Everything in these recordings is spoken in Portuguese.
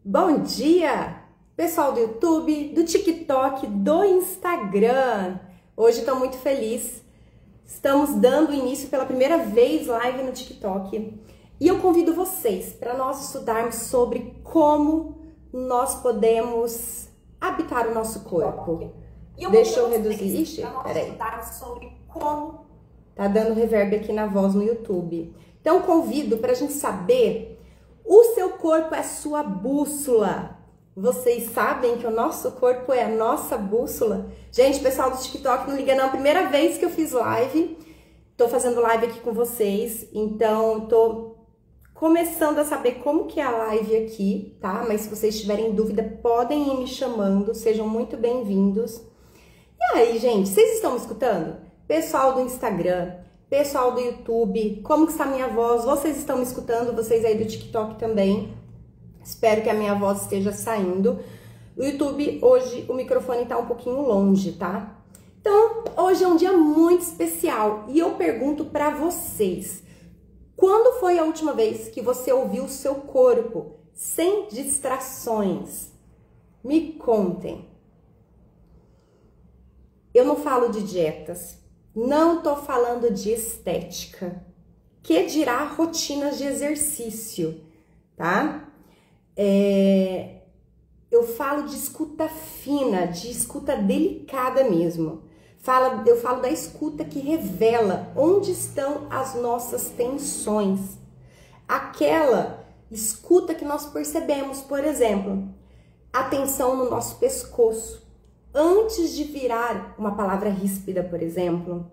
Bom dia, pessoal do YouTube, do TikTok, do Instagram. Hoje estou muito feliz. Estamos dando início pela primeira vez live no TikTok. E eu convido vocês para nós estudarmos sobre como nós podemos habitar o nosso corpo. Deixa eu reduzir. Ixi, peraí. Sobre como tá dando reverb aqui na voz no YouTube. Então convido para a gente saber. O seu corpo é sua bússola. Vocês sabem que o nosso corpo é a nossa bússola? Gente, pessoal do TikTok, não liga não. Primeira vez que eu fiz live. Tô fazendo live aqui com vocês. Então, tô começando a saber como que é a live aqui, tá? Mas se vocês tiverem dúvida, podem ir me chamando. Sejam muito bem-vindos. E aí, gente, vocês estão me escutando? Pessoal do Instagram, pessoal do YouTube, como que está a minha voz? Vocês estão me escutando? Vocês aí do TikTok também. Espero que a minha voz esteja saindo. O YouTube, hoje, o microfone está um pouquinho longe, tá? Então, hoje é um dia muito especial. E eu pergunto para vocês, quando foi a última vez que você ouviu o seu corpo sem distrações? Me contem. Eu não falo de dietas. Não tô falando de estética, que dirá rotinas de exercício, tá? Eu falo de escuta fina, de escuta delicada mesmo. Eu falo da escuta que revela onde estão as nossas tensões. Aquela escuta que nós percebemos, por exemplo, a tensão no nosso pescoço. Antes de virar uma palavra ríspida, por exemplo,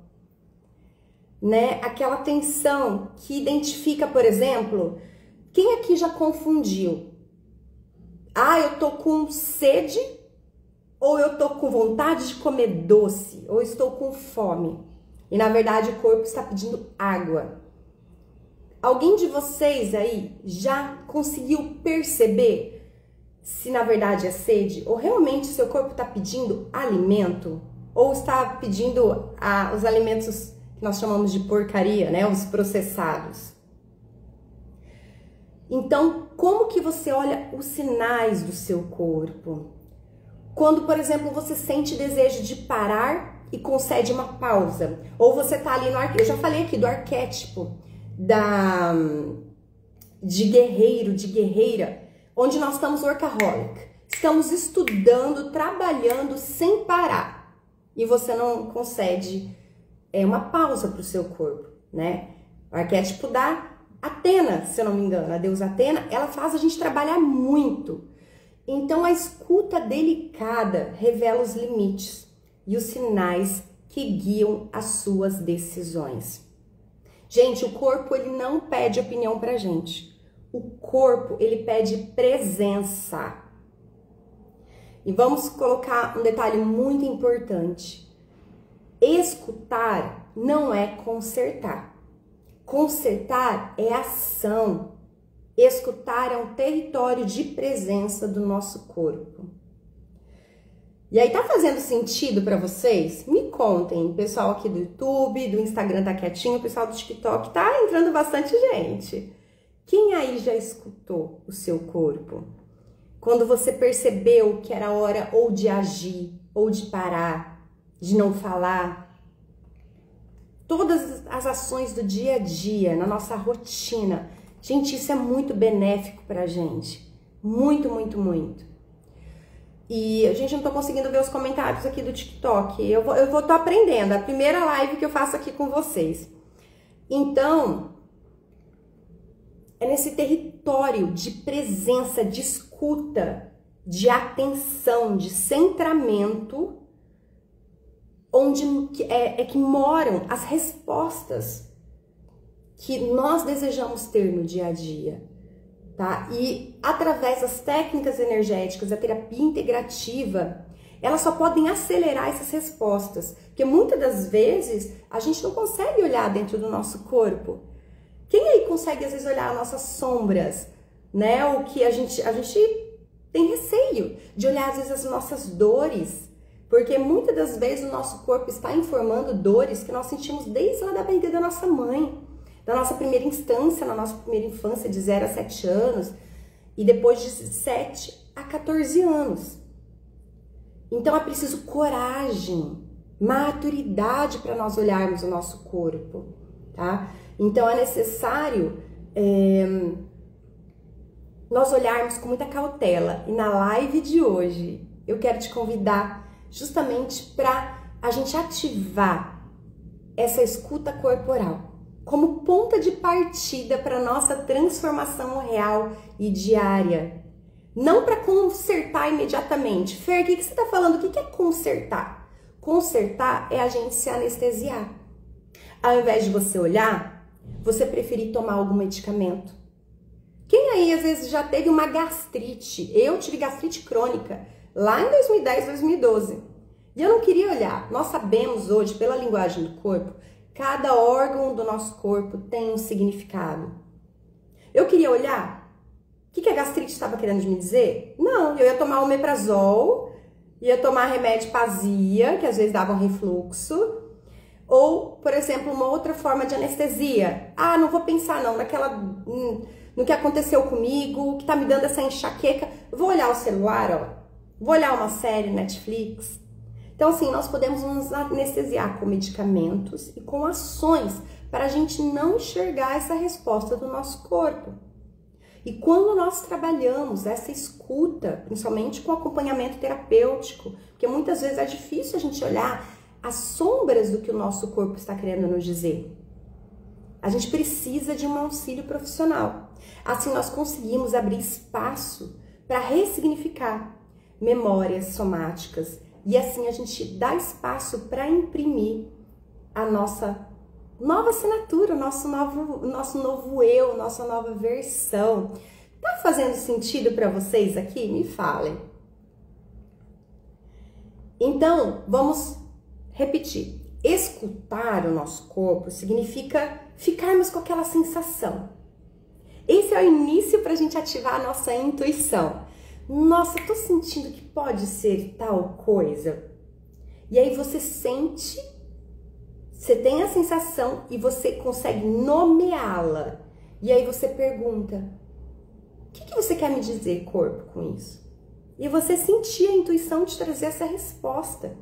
né? Aquela tensão que identifica, por exemplo, quem aqui já confundiu? Ah, eu tô com sede, ou eu tô com vontade de comer doce, ou estou com fome. E na verdade o corpo está pedindo água. Alguém de vocês aí já conseguiu perceber se na verdade é sede, ou realmente seu corpo está pedindo alimento, ou está pedindo os alimentos que nós chamamos de porcaria, né? Os processados. Então, como que você olha os sinais do seu corpo? Quando, por exemplo, você sente desejo de parar e concede uma pausa, ou você tá ali no arquétipo, eu já falei aqui do arquétipo de guerreiro, de guerreira, onde nós estamos workaholic, estamos estudando, trabalhando sem parar, e você não concede uma pausa para o seu corpo, né? O arquétipo da Atena, se eu não me engano, a deusa Atena, ela faz a gente trabalhar muito. Então a escuta delicada revela os limites e os sinais que guiam as suas decisões. Gente, o corpo ele não pede opinião pra gente. O corpo, ele pede presença. E vamos colocar um detalhe muito importante. Escutar não é consertar. Consertar é ação. Escutar é um território de presença do nosso corpo. E aí, tá fazendo sentido para vocês? Me contem. O pessoal aqui do YouTube, do Instagram tá quietinho, o pessoal do TikTok tá entrando bastante gente. Quem aí já escutou o seu corpo? Quando você percebeu que era hora ou de agir, ou de parar, de não falar. Todas as ações do dia a dia, na nossa rotina. Gente, isso é muito benéfico pra gente. Muito, muito, muito. E a gente não tô conseguindo ver os comentários aqui do TikTok. Eu tô aprendendo. É a primeira live que eu faço aqui com vocês. Então, é nesse território de presença, de escuta, de atenção, de centramento, onde que moram as respostas que nós desejamos ter no dia a dia, tá? E através das técnicas energéticas, da terapia integrativa, elas só podem acelerar essas respostas, porque muitas das vezes a gente não consegue olhar dentro do nosso corpo. Quem aí consegue, às vezes, olhar as nossas sombras, né? O que a gente tem receio de olhar, às vezes, as nossas dores, porque muitas das vezes o nosso corpo está informando dores que nós sentimos desde lá da barriga da nossa mãe, da nossa primeira instância, na nossa primeira infância, de 0 a 7 anos. e depois de 7 a 14 anos. Então é preciso coragem, maturidade para nós olharmos o nosso corpo, tá? Então é necessário nós olharmos com muita cautela. E na live de hoje eu quero te convidar justamente para a gente ativar essa escuta corporal como ponta de partida para nossa transformação real e diária. Não para consertar imediatamente. Fer, o que você está falando? O que é consertar? Consertar é a gente se anestesiar. Ao invés de você olhar, você preferir tomar algum medicamento. Quem aí às vezes já teve uma gastrite? Eu tive gastrite crônica lá em 2010, 2012. E eu não queria olhar. Nós sabemos hoje, pela linguagem do corpo, cada órgão do nosso corpo tem um significado. Eu queria olhar. O que a gastrite estava querendo me dizer? Não, eu ia tomar omeprazol, ia tomar remédio para azia, que às vezes dava um refluxo. Ou, por exemplo, uma outra forma de anestesia. Ah, não vou pensar não no que aconteceu comigo, que tá me dando essa enxaqueca. Vou olhar o celular, ó. Vou olhar uma série, Netflix. Então, assim, nós podemos nos anestesiar com medicamentos e com ações para a gente não enxergar essa resposta do nosso corpo. E quando nós trabalhamos essa escuta, principalmente com acompanhamento terapêutico, porque muitas vezes é difícil a gente olhar as sombras do que o nosso corpo está querendo nos dizer. A gente precisa de um auxílio profissional. Assim nós conseguimos abrir espaço para ressignificar memórias somáticas e assim a gente dá espaço para imprimir a nossa nova assinatura, o nosso novo eu, nossa nova versão. Tá fazendo sentido para vocês aqui? Me falem. Então, vamos repetir. Escutar o nosso corpo significa ficarmos com aquela sensação. Esse é o início para a gente ativar a nossa intuição. Nossa, tô sentindo que pode ser tal coisa. E aí você sente, você tem a sensação e você consegue nomeá-la. E aí você pergunta, o que você quer me dizer, corpo, com isso? E você sentir a intuição de trazer essa resposta.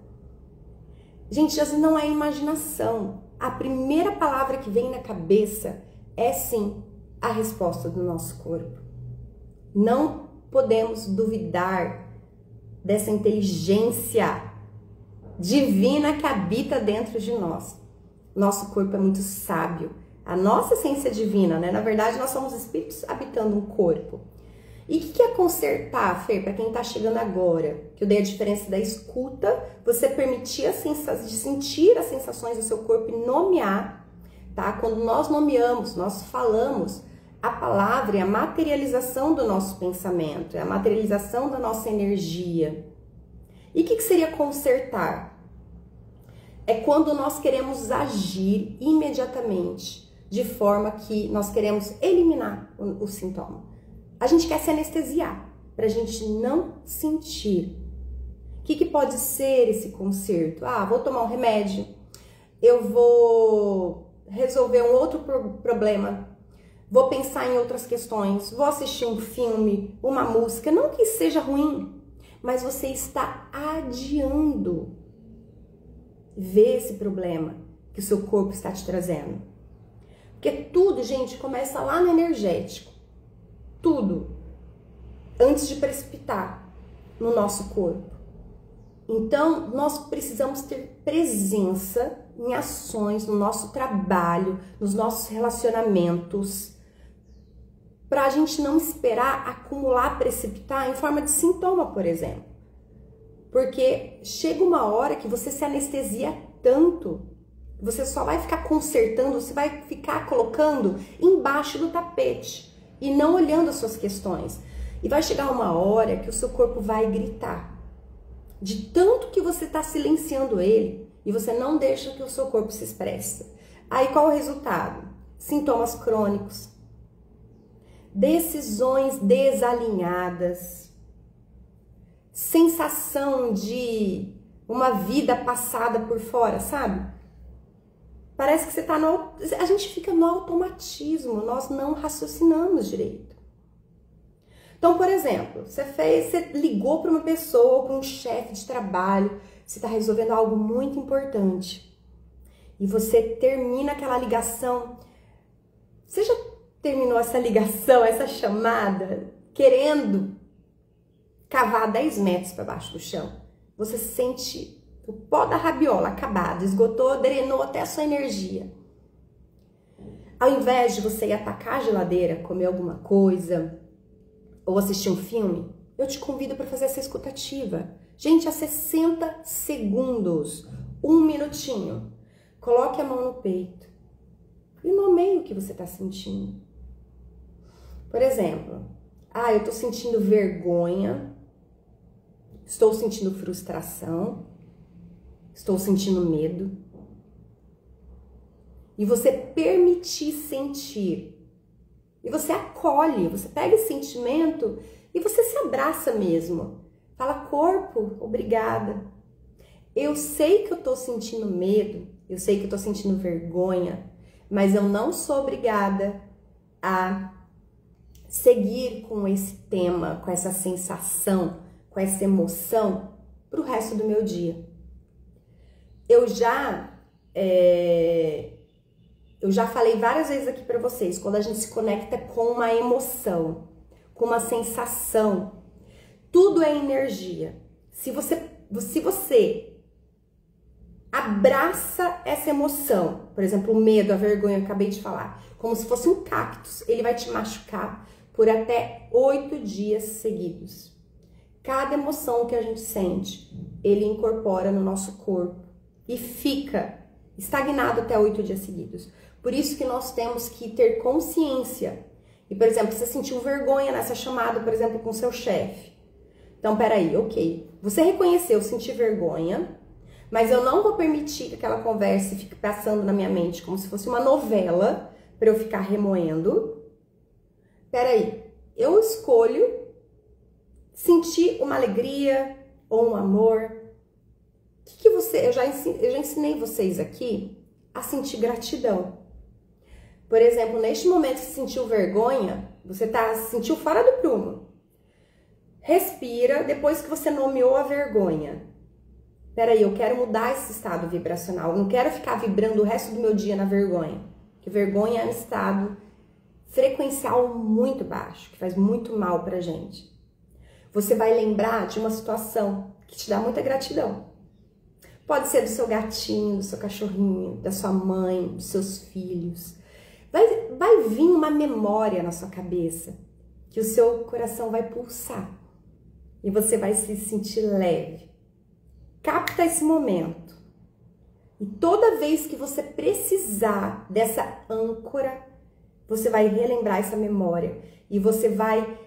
Gente, isso não é imaginação. A primeira palavra que vem na cabeça é sim a resposta do nosso corpo. Não podemos duvidar dessa inteligência divina que habita dentro de nós. Nosso corpo é muito sábio. A nossa essência é divina, né? Na verdade, nós somos espíritos habitando um corpo. E o que é consertar, Fer, para quem está chegando agora? Que eu dei a diferença da escuta, você permitir de sentir as sensações do seu corpo e nomear, tá? Quando nós nomeamos, nós falamos, a palavra é a materialização do nosso pensamento, é a materialização da nossa energia. E o que seria consertar? É quando nós queremos agir imediatamente, de forma que nós queremos eliminar o sintoma. A gente quer se anestesiar, para a gente não sentir. O que pode ser esse conserto? Ah, vou tomar um remédio, eu vou resolver um outro problema, vou pensar em outras questões, vou assistir um filme, uma música, não que seja ruim, mas você está adiando ver esse problema que o seu corpo está te trazendo. Porque tudo, gente, começa lá no energético. Tudo, antes de precipitar no nosso corpo. Então, nós precisamos ter presença em ações, no nosso trabalho, nos nossos relacionamentos, para a gente não esperar acumular, precipitar em forma de sintoma, por exemplo. Porque chega uma hora que você se anestesia tanto, você só vai ficar consertando, você vai ficar colocando embaixo do tapete e não olhando as suas questões. E vai chegar uma hora que o seu corpo vai gritar. De tanto que você está silenciando ele e você não deixa que o seu corpo se expresse. Aí qual o resultado? Sintomas crônicos. Decisões desalinhadas. Sensação de uma vida passada por fora, sabe? Parece que você tá a gente fica no automatismo, nós não raciocinamos direito. Então, por exemplo, você ligou para uma pessoa, para um chefe de trabalho, você está resolvendo algo muito importante e você termina aquela ligação. Você já terminou essa ligação, essa chamada, querendo cavar 10 metros para baixo do chão? Você sente o pó da rabiola acabado, esgotou, drenou até a sua energia. Ao invés de você ir atacar a geladeira, comer alguma coisa ou assistir um filme, eu te convido para fazer essa escutativa. Gente, a 60 segundos, 1 minutinho. Coloque a mão no peito e nomeie o que você está sentindo. Por exemplo, eu estou sentindo vergonha, estou sentindo frustração, estou sentindo medo. E você permitir sentir. E você acolhe, você pega esse sentimento e você se abraça mesmo. Fala, corpo, obrigada. Eu sei que eu tô sentindo medo, eu sei que eu tô sentindo vergonha, mas eu não sou obrigada a seguir com esse tema, com essa sensação, com essa emoção pro resto do meu dia. Eu já falei várias vezes aqui para vocês, quando a gente se conecta com uma emoção, com uma sensação, tudo é energia. Se você abraça essa emoção, por exemplo, o medo, a vergonha, eu acabei de falar, como se fosse um cactus, ele vai te machucar por até 8 dias seguidos. Cada emoção que a gente sente, ele incorpora no nosso corpo e fica estagnado até 8 dias seguidos. Por isso que nós temos que ter consciência. E, por exemplo, você sentiu vergonha nessa chamada, por exemplo, com seu chefe. Então, peraí, ok. Você reconheceu, senti vergonha, mas eu não vou permitir que aquela conversa fique passando na minha mente como se fosse uma novela para eu ficar remoendo. Peraí, eu escolho sentir uma alegria ou um amor. Eu já ensinei vocês aqui a sentir gratidão. Por exemplo, neste momento que você sentiu vergonha, você sentiu fora do prumo. Respira depois que você nomeou a vergonha. Peraí, eu quero mudar esse estado vibracional. Eu não quero ficar vibrando o resto do meu dia na vergonha. Porque vergonha é um estado frequencial muito baixo, que faz muito mal pra gente. Você vai lembrar de uma situação que te dá muita gratidão. Pode ser do seu gatinho, do seu cachorrinho, da sua mãe, dos seus filhos. Vai vir uma memória na sua cabeça que o seu coração vai pulsar e você vai se sentir leve. Capta esse momento. E toda vez que você precisar dessa âncora, você vai relembrar essa memória e você vai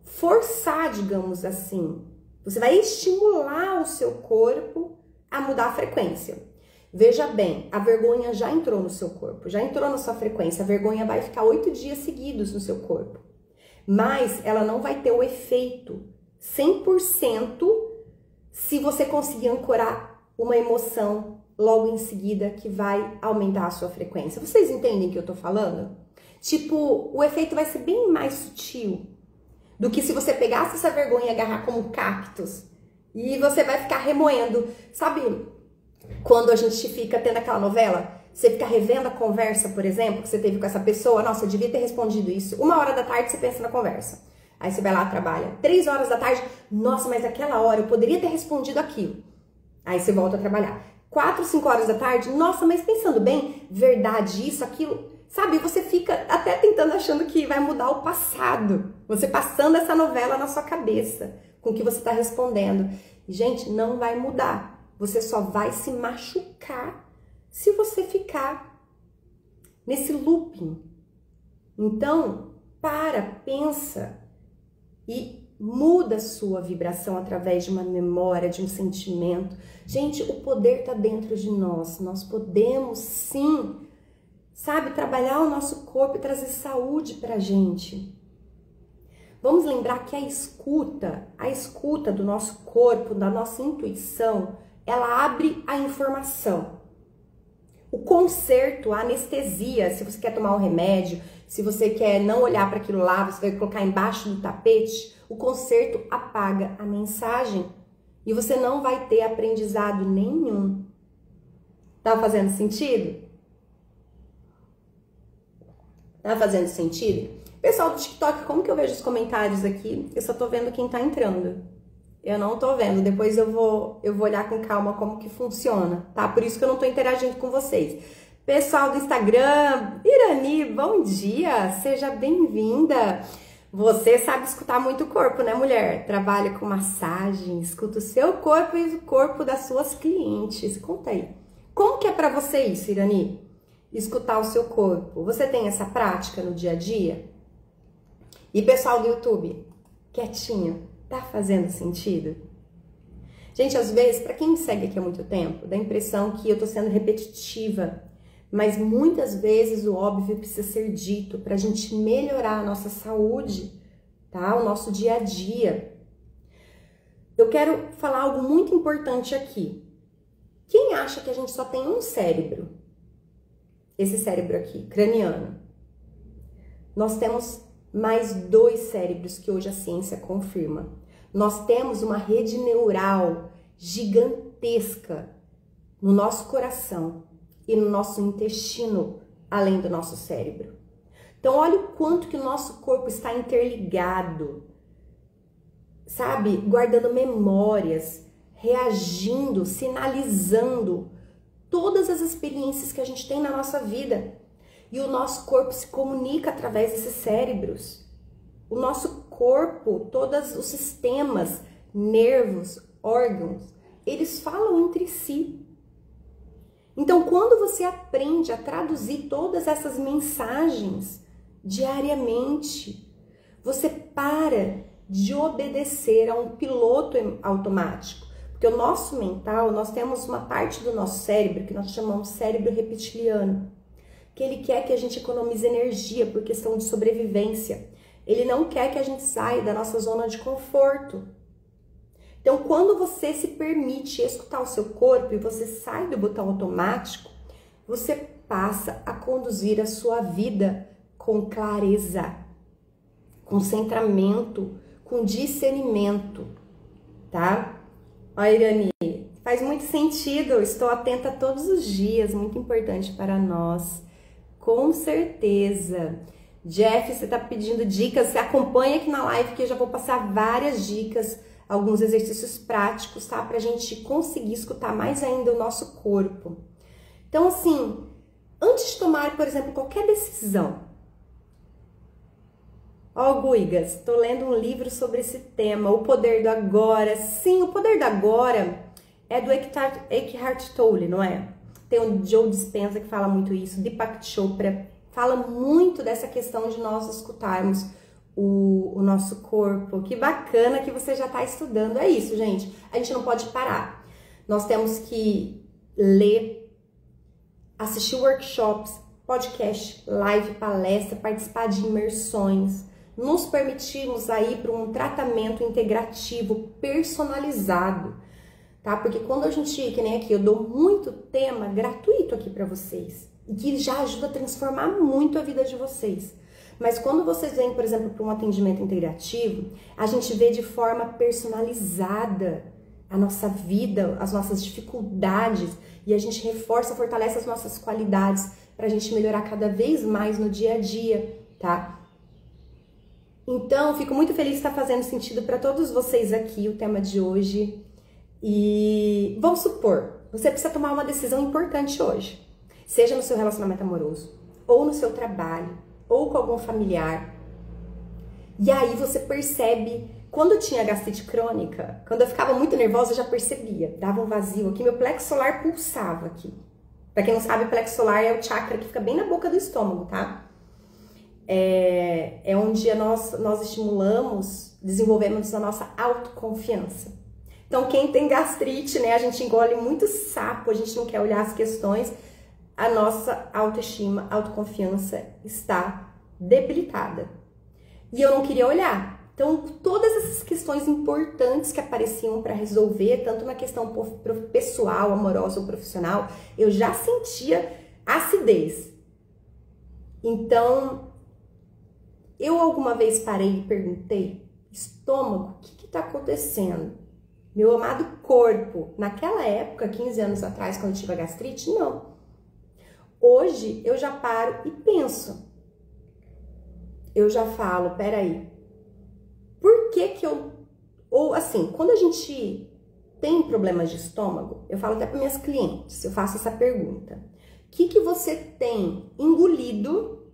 forçar, digamos assim, você vai estimular o seu corpo a mudar a frequência. Veja bem, a vergonha já entrou no seu corpo, já entrou na sua frequência. A vergonha vai ficar 8 dias seguidos no seu corpo. Mas ela não vai ter o efeito 100% se você conseguir ancorar uma emoção logo em seguida que vai aumentar a sua frequência. Vocês entendem o que eu tô falando? Tipo, o efeito vai ser bem mais sutil do que se você pegasse essa vergonha e agarrar como um cactus e você vai ficar remoendo. Sabe quando a gente fica tendo aquela novela? Você fica revendo a conversa, por exemplo, que você teve com essa pessoa. Nossa, eu devia ter respondido isso. 1h da tarde você pensa na conversa. Aí você vai lá, trabalha. 3h da tarde, nossa, mas naquela hora eu poderia ter respondido aquilo. Aí você volta a trabalhar. 4, 5h da tarde, nossa, mas pensando bem, verdade, isso, aquilo. Sabe, você fica até tentando, achando que vai mudar o passado. Você passando essa novela na sua cabeça, com o que você está respondendo. E, gente, não vai mudar. Você só vai se machucar se você ficar nesse looping. Então, pensa e muda a sua vibração através de uma memória, de um sentimento. Gente, o poder está dentro de nós. Nós podemos, sim, sabe, trabalhar o nosso corpo e trazer saúde pra gente. Vamos lembrar que a escuta do nosso corpo, da nossa intuição, ela abre a informação. O conserto, a anestesia, se você quer tomar um remédio, se você quer não olhar para aquilo lá, você vai colocar embaixo do tapete, o conserto apaga a mensagem e você não vai ter aprendizado nenhum. Tá fazendo sentido? Tá fazendo sentido? Pessoal do TikTok, como que eu vejo os comentários aqui? Eu só tô vendo quem tá entrando. Eu não tô vendo, depois eu vou olhar com calma como que funciona, tá? Por isso que eu não tô interagindo com vocês. Pessoal do Instagram, Irani, bom dia, seja bem-vinda. Você sabe escutar muito o corpo, né, mulher? Trabalha com massagem, escuta o seu corpo e o corpo das suas clientes. Conta aí, como que é pra você isso, Irani? Escutar o seu corpo. Você tem essa prática no dia a dia? E pessoal do YouTube, quietinho. Tá fazendo sentido? Gente, às vezes, para quem me segue aqui há muito tempo, dá a impressão que eu tô sendo repetitiva, mas muitas vezes o óbvio precisa ser dito pra gente melhorar a nossa saúde, tá? O nosso dia a dia. Eu quero falar algo muito importante aqui. Quem acha que a gente só tem um cérebro? Esse cérebro aqui, craniano. Nós temos mais 2 cérebros que hoje a ciência confirma. Nós temos uma rede neural gigantesca no nosso coração e no nosso intestino, além do nosso cérebro. Então, olha o quanto que o nosso corpo está interligado, sabe? Guardando memórias, reagindo, sinalizando todas as experiências que a gente tem na nossa vida. E o nosso corpo se comunica através desses cérebros. O nosso corpo, todos os sistemas, nervos, órgãos, eles falam entre si. Então, quando você aprende a traduzir todas essas mensagens diariamente, você para de obedecer a um piloto automático. Porque o nosso mental, nós temos uma parte do nosso cérebro que nós chamamos cérebro reptiliano, que ele quer que a gente economize energia por questão de sobrevivência. Ele não quer que a gente saia da nossa zona de conforto. Então, quando você se permite escutar o seu corpo e você sai do botão automático, você passa a conduzir a sua vida com clareza, com centramento, com discernimento, tá? Olha, Irani, faz muito sentido, estou atenta todos os dias, muito importante para nós. Com certeza. Jeff, você tá pedindo dicas, você acompanha aqui na live que eu já vou passar várias dicas, alguns exercícios práticos, tá? Pra gente conseguir escutar mais ainda o nosso corpo. Então, assim, antes de tomar, por exemplo, qualquer decisão. Ó, Guigas, tô lendo um livro sobre esse tema, O Poder do Agora. Sim, O Poder do Agora é do Eckhart Tolle, não é? Tem o Joe Dispenza que fala muito isso, Deepak Chopra fala muito dessa questão de nós escutarmos o nosso corpo. Que bacana que você já está estudando. É isso, gente. A gente não pode parar. Nós temos que ler, assistir workshops, podcast, live, palestra, participar de imersões. Nos permitirmos aí para um tratamento integrativo personalizado. Tá? Porque quando a gente, que nem aqui, eu dou muito tema gratuito aqui para vocês, e que já ajuda a transformar muito a vida de vocês. Mas quando vocês vêm, por exemplo, para um atendimento integrativo, a gente vê de forma personalizada a nossa vida, as nossas dificuldades, e a gente reforça, fortalece as nossas qualidades para a gente melhorar cada vez mais no dia a dia, tá? Então, fico muito feliz de estar fazendo sentido para todos vocês aqui, o tema de hoje. E vamos supor, você precisa tomar uma decisão importante hoje, seja no seu relacionamento amoroso, ou no seu trabalho, ou com algum familiar. E aí você percebe, quando eu tinha gastrite crônica, quando eu ficava muito nervosa, eu já percebia, dava um vazio aqui, meu plexo solar pulsava aqui. Pra quem não sabe, o plexo solar é o chakra que fica bem na boca do estômago, tá? É onde nós estimulamos, desenvolvemos a nossa autoconfiança. Então, quem tem gastrite, né, a gente engole muito sapo, a gente não quer olhar as questões, a nossa autoestima, autoconfiança está debilitada. E eu não queria olhar. Então, todas essas questões importantes que apareciam para resolver, tanto na questão pessoal, amorosa ou profissional, eu já sentia Acidez. Então, eu alguma vez parei e perguntei, estômago, o que está acontecendo? Meu amado corpo, naquela época, 15 anos atrás, quando eu tive a gastrite, não. Hoje, eu já paro e penso. Eu já falo, peraí, por que que eu... Ou assim, quando a gente tem problemas de estômago, eu falo até para minhas clientes, eu faço essa pergunta. O que que você tem engolido?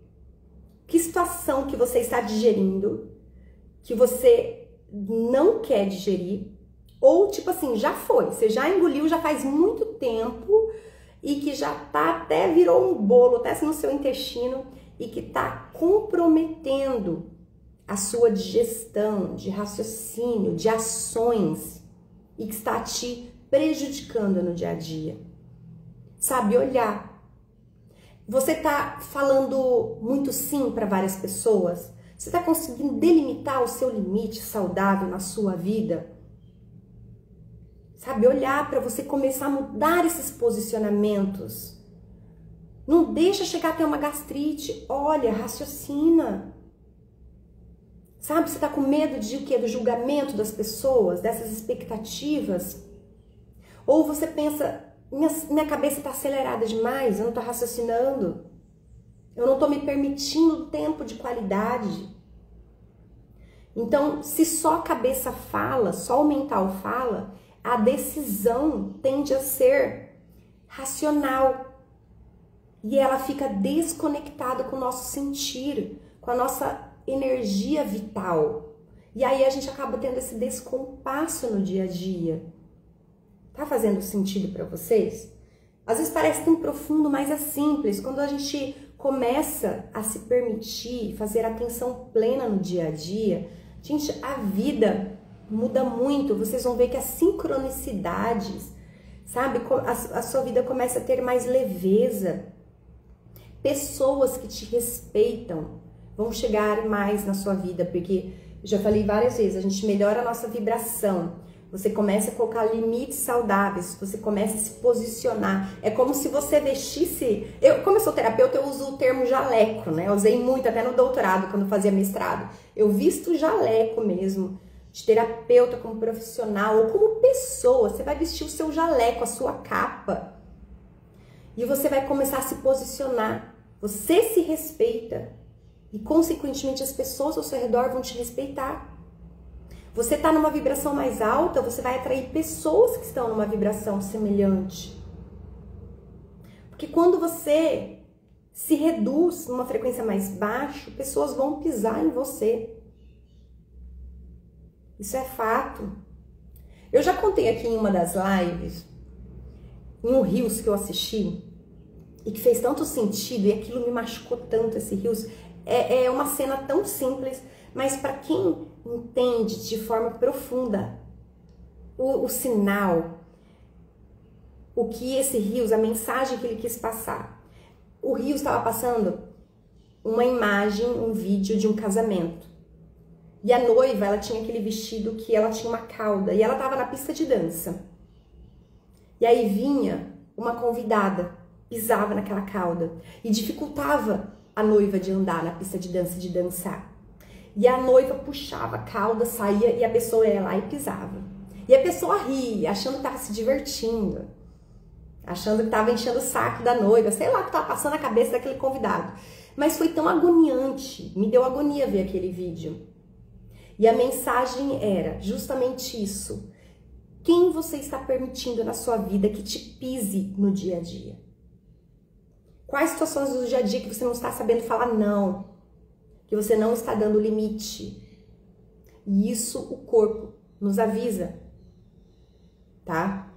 Que situação que você está digerindo? Que você não quer digerir? Ou tipo assim, já foi, você já engoliu, já faz muito tempo e que já tá até virou um bolo, até no seu intestino e que tá comprometendo a sua digestão, de raciocínio, de ações e que está te prejudicando no dia a dia. Sabe, olhar. Você tá falando muito sim para várias pessoas? Você tá conseguindo delimitar o seu limite saudável na sua vida? Sabe, olhar para você começar a mudar esses posicionamentos. Não deixa chegar até uma gastrite. Olha, raciocina. Sabe, você tá com medo de o quê? Do julgamento das pessoas, dessas expectativas? Ou você pensa, minha cabeça tá acelerada demais, eu não tô raciocinando. Eu não tô me permitindo tempo de qualidade. Então, se só a cabeça fala, só o mental fala, a decisão tende a ser racional e ela fica desconectada com o nosso sentir, com a nossa energia vital. E aí a gente acaba tendo esse descompasso no dia a dia. Tá fazendo sentido para vocês? Às vezes parece tão profundo, mas é simples. Quando a gente começa a se permitir fazer atenção plena no dia a dia, gente, a vida muda muito. Vocês vão ver que as sincronicidades, sabe? A sua vida começa a ter mais leveza. Pessoas que te respeitam vão chegar mais na sua vida, porque, já falei várias vezes, a gente melhora a nossa vibração. Você começa a colocar limites saudáveis, você começa a se posicionar. É como se você vestisse... Como eu sou terapeuta, eu uso o termo jaleco, né? Eu usei muito até no doutorado, quando fazia mestrado. Eu visto jaleco mesmo, de terapeuta como profissional ou como pessoa. Você vai vestir o seu jaleco, a sua capa. E você vai começar a se posicionar. Você se respeita. E, consequentemente, as pessoas ao seu redor vão te respeitar. Você está numa vibração mais alta, você vai atrair pessoas que estão numa vibração semelhante. Porque quando você se reduz numa frequência mais baixa, pessoas vão pisar em você. Isso é fato. Eu já contei aqui em uma das lives, em um Reels que eu assisti, e que fez tanto sentido, e aquilo me machucou tanto, esse Reels. É uma cena tão simples, mas para quem entende de forma profunda o sinal, o que esse Reels, a mensagem que ele quis passar. O Reels estava passando uma imagem, um vídeo de um casamento. E a noiva, ela tinha aquele vestido que ela tinha uma cauda, e ela estava na pista de dança. E aí vinha uma convidada, pisava naquela cauda e dificultava a noiva de andar na pista de dança, de dançar. E a noiva puxava a cauda, saía e a pessoa ia lá e pisava. E a pessoa ria, achando que estava se divertindo, achando que estava enchendo o saco da noiva, sei lá o que estava passando na cabeça daquele convidado. Mas foi tão agoniante, me deu agonia ver aquele vídeo. E a mensagem era justamente isso. Quem você está permitindo na sua vida que te pise no dia a dia? Quais situações do dia a dia que você não está sabendo falar não? Que você não está dando limite? E isso o corpo nos avisa, tá?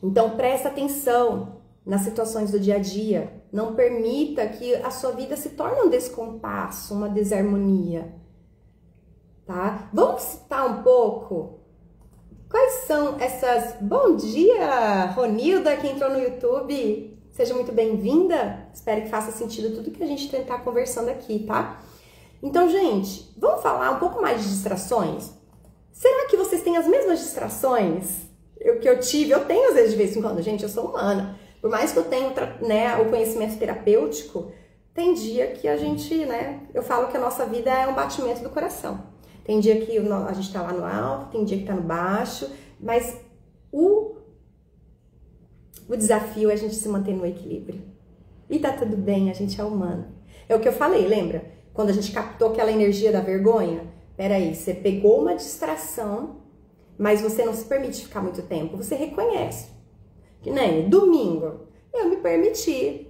Então presta atenção nas situações do dia a dia. Não permita que a sua vida se torne um descompasso, uma desarmonia, tá? Vamos citar um pouco quais são essas... Bom dia, Ronilda, que entrou no YouTube. Seja muito bem-vinda. Espero que faça sentido tudo que a gente tentar conversando aqui, tá? Então, gente, vamos falar um pouco mais de distrações? Será que vocês têm as mesmas distrações que eu tive? Eu tenho às vezes de vez em quando, gente, eu sou humana. Por mais que eu tenha, né, o conhecimento terapêutico, tem dia que a gente, né, eu falo que a nossa vida é um batimento do coração. Tem dia que a gente tá lá no alto, tem dia que tá no baixo, mas o desafio é a gente se manter no equilíbrio. E tá tudo bem, a gente é humano. É o que eu falei, lembra? Quando a gente captou aquela energia da vergonha, peraí, você pegou uma distração, mas você não se permite ficar muito tempo, você reconhece. Que nem domingo, eu me permiti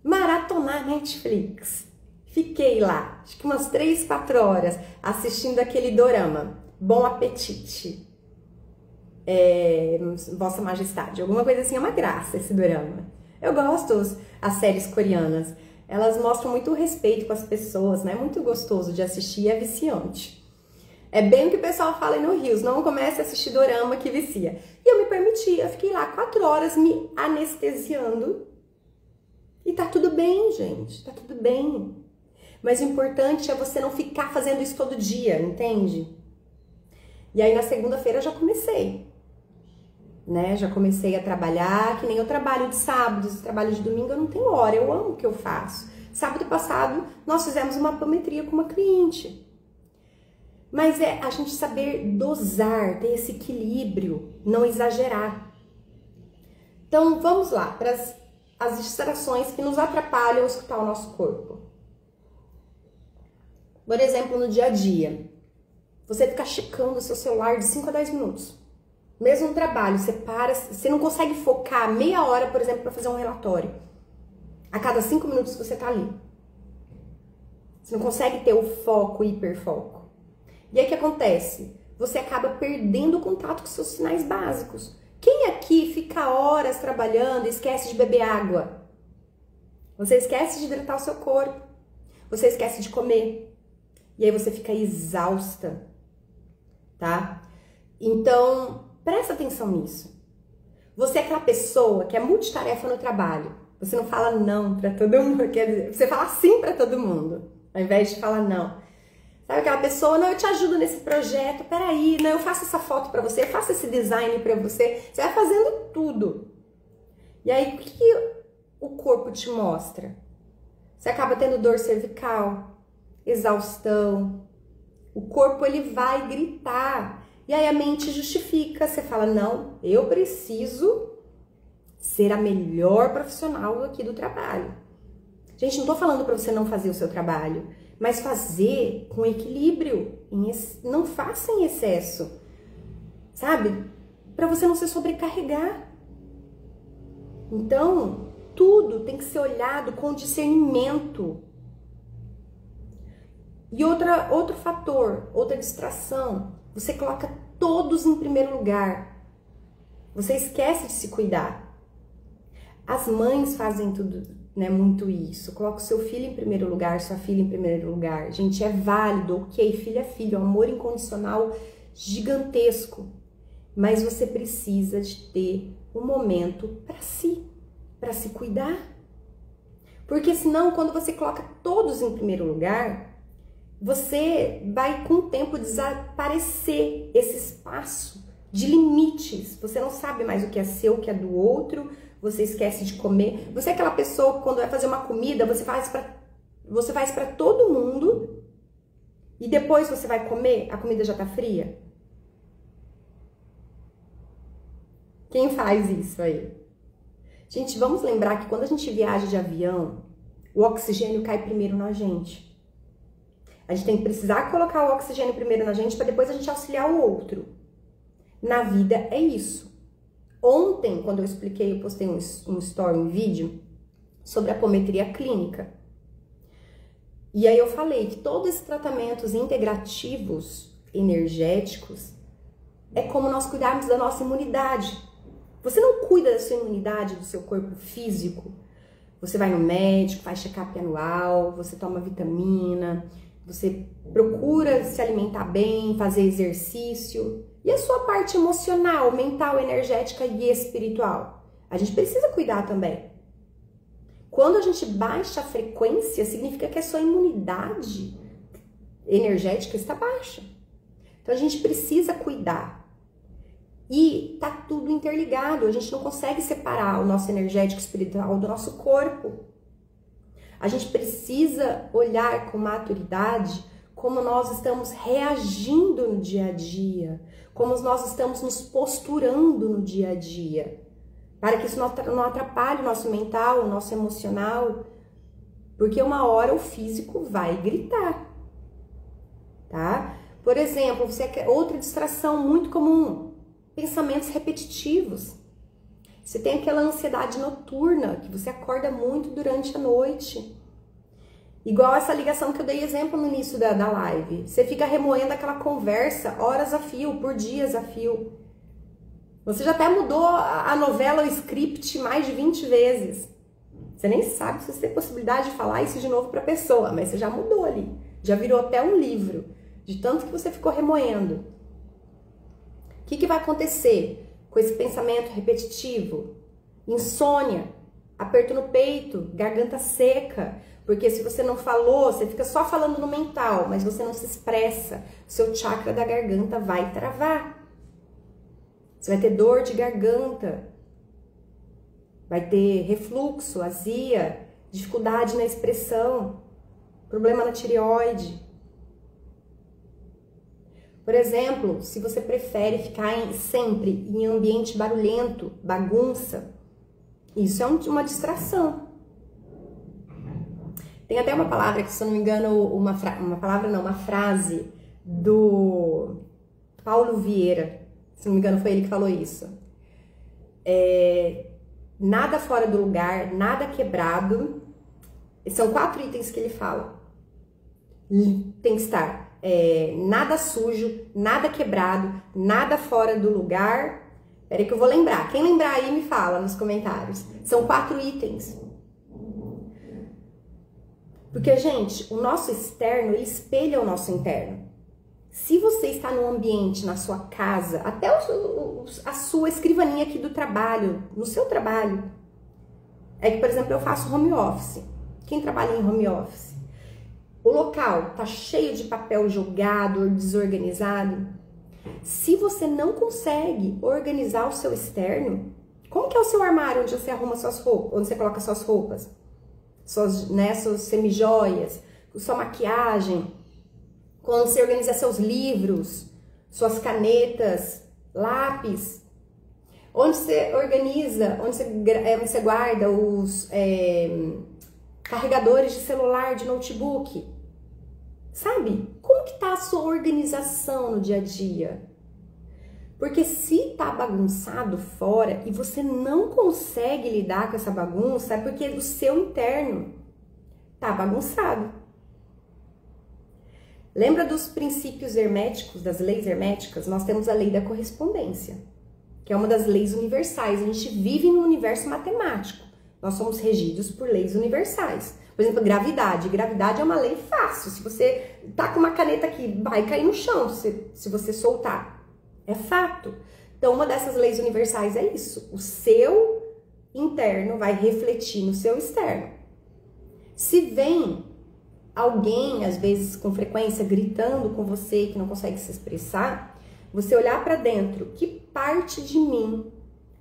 maratonar Netflix. Fiquei lá, acho que umas 3, 4 horas, assistindo aquele dorama, Bom Apetite. Vossa Majestade, alguma coisa assim, é uma graça esse dorama. Eu gosto as séries coreanas, elas mostram muito respeito com as pessoas, né? Muito gostoso de assistir, é viciante. É bem o que o pessoal fala aí no Rios, não comece a assistir dorama que vicia. E eu me permiti, eu fiquei lá 4 horas me anestesiando. E tá tudo bem, gente, tá tudo bem. Mas o importante é você não ficar fazendo isso todo dia, entende? E aí na segunda-feira eu já comecei, né? Já comecei a trabalhar, que nem eu trabalho de sábados, trabalho de domingo, eu não tenho hora, eu amo o que eu faço. Sábado passado nós fizemos uma apometria com uma cliente. Mas é a gente saber dosar, ter esse equilíbrio, não exagerar. Então vamos lá, para as distrações que nos atrapalham escutar o nosso corpo. Por exemplo, no dia a dia, você fica checando o seu celular de 5 a 10 minutos. Mesmo no trabalho, você para, você não consegue focar meia hora, por exemplo, para fazer um relatório. A cada 5 minutos você tá ali. Você não consegue ter o foco, o hiperfoco. E aí o que acontece? Você acaba perdendo o contato com seus sinais básicos. Quem aqui fica horas trabalhando e esquece de beber água? Você esquece de hidratar o seu corpo. Você esquece de comer. E aí você fica exausta, tá? Então, presta atenção nisso. Você é aquela pessoa que é multitarefa no trabalho. Você não fala não pra todo mundo, quer dizer, você fala sim pra todo mundo, ao invés de falar não. Sabe aquela pessoa, não, eu te ajudo nesse projeto, peraí, não, eu faço essa foto pra você, eu faço esse design pra você. Você vai fazendo tudo. E aí, o que o corpo te mostra? Você acaba tendo dor cervical, exaustão. O corpo, ele vai gritar. E aí a mente justifica. Você fala, não, eu preciso ser a melhor profissional aqui do trabalho. Gente, não tô falando pra você não fazer o seu trabalho, mas fazer com equilíbrio. Não faça em excesso, sabe? Pra você não se sobrecarregar. Então, tudo tem que ser olhado com discernimento. E outro fator, outra distração, você coloca todos em primeiro lugar. Você esquece de se cuidar. As mães fazem tudo, né, muito isso. Coloca o seu filho em primeiro lugar, sua filha em primeiro lugar. Gente, é válido, ok, filho é filho, é um amor incondicional gigantesco. Mas você precisa de ter um momento para se cuidar. Porque senão, quando você coloca todos em primeiro lugar, você vai com o tempo desaparecer esse espaço de limites. Você não sabe mais o que é seu, o que é do outro, você esquece de comer. Você é aquela pessoa que quando vai fazer uma comida, você faz para todo mundo e depois você vai comer, a comida já tá fria? Quem faz isso aí? Gente, vamos lembrar que quando a gente viaja de avião, o oxigênio cai primeiro na gente. A gente tem que precisar colocar o oxigênio primeiro na gente para depois a gente auxiliar o outro. Na vida é isso. Ontem, quando eu expliquei, eu postei um story, um vídeo sobre a apometria clínica. E aí eu falei que todos esses tratamentos integrativos, energéticos, é como nós cuidarmos da nossa imunidade. Você não cuida da sua imunidade, do seu corpo físico. Você vai no médico, faz check-up anual, você toma vitamina, você procura se alimentar bem, fazer exercício. E a sua parte emocional, mental, energética e espiritual? A gente precisa cuidar também. Quando a gente baixa a frequência, significa que a sua imunidade energética está baixa. Então a gente precisa cuidar. E tá tudo interligado, a gente não consegue separar o nosso energético espiritual do nosso corpo. A gente precisa olhar com maturidade como nós estamos reagindo no dia a dia, como nós estamos nos posturando no dia a dia, para que isso não atrapalhe o nosso mental, o nosso emocional, porque uma hora o físico vai gritar, tá? Por exemplo, você quer outra distração muito comum, pensamentos repetitivos. Você tem aquela ansiedade noturna, que você acorda muito durante a noite. Igual essa ligação que eu dei exemplo no início da live. Você fica remoendo aquela conversa horas a fio, por dias a fio. Você já até mudou a novela, o script mais de 20 vezes. Você nem sabe se você tem possibilidade de falar isso de novo para a pessoa, mas você já mudou ali. Já virou até um livro, de tanto que você ficou remoendo. O que vai acontecer com esse pensamento repetitivo? Insônia, aperto no peito, garganta seca. Porque se você não falou, você fica só falando no mental, mas você não se expressa. Seu chakra da garganta vai travar. Você vai ter dor de garganta. Vai ter refluxo, azia, dificuldade na expressão, problema na tireoide. Por exemplo, se você prefere ficar sempre em ambiente barulhento, bagunça, isso é uma distração. Tem até uma palavra que, se eu não me engano, uma frase do Paulo Vieira, se não me engano foi ele que falou isso. Nada fora do lugar, nada quebrado. São 4 itens que ele fala. Tem que estar nada sujo, nada quebrado, nada fora do lugar. Peraí que eu vou lembrar. Quem lembrar aí me fala nos comentários. São 4 itens. Porque, gente, o nosso externo, ele espelha o nosso interno. Se você está num ambiente, na sua casa, até a sua escrivaninha aqui do trabalho, no seu trabalho. É que, por exemplo, eu faço home office. Quem trabalha em home office? O local tá cheio de papel jogado, desorganizado. Se você não consegue organizar o seu externo, como que é o seu armário onde você arruma suas roupas, onde você coloca suas roupas? Suas semijoias, sua maquiagem, quando você organiza seus livros, suas canetas, lápis, onde você organiza, onde você guarda os carregadores de celular, de notebook, sabe? Como que tá a sua organização no dia a dia? Porque se tá bagunçado fora e você não consegue lidar com essa bagunça, é porque o seu interno tá bagunçado. Lembra dos princípios herméticos, das leis herméticas? Nós temos a lei da correspondência, que é uma das leis universais. A gente vive num universo matemático. Nós somos regidos por leis universais. Por exemplo, gravidade. Gravidade é uma lei fácil. Se você tá com uma caneta aqui, vai cair no chão se você soltar. É fato. Então, uma dessas leis universais é isso. O seu interno vai refletir no seu externo. Se vem alguém, às vezes com frequência, gritando com você que não consegue se expressar, você olhar para dentro, que parte de mim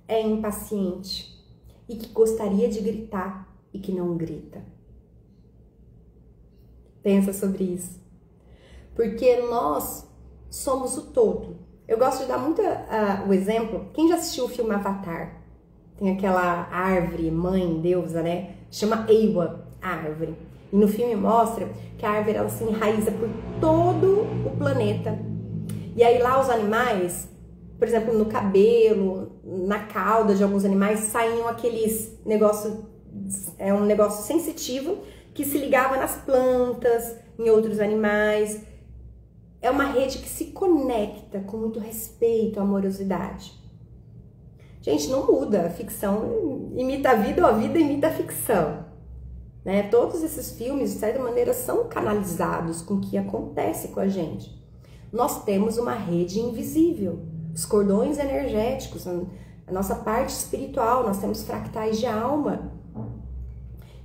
é impaciente e que gostaria de gritar e que não grita? Pensa sobre isso. Porque nós somos o todo. Eu gosto de dar muito o exemplo. Quem já assistiu o filme Avatar? Tem aquela árvore, mãe, deusa, né? Chama Eywa, a árvore. E no filme mostra que a árvore ela se enraiza por todo o planeta. E aí lá os animais, por exemplo, no cabelo, na cauda de alguns animais, saíam aqueles negócios, um negócio sensitivo que se ligava nas plantas, em outros animais. É uma rede que se conecta com muito respeito, amorosidade. Gente, não muda. A ficção imita a vida ou a vida imita a ficção. Né? Todos esses filmes, de certa maneira, são canalizados com o que acontece com a gente. Nós temos uma rede invisível. Os cordões energéticos, a nossa parte espiritual, nós temos fractais de alma.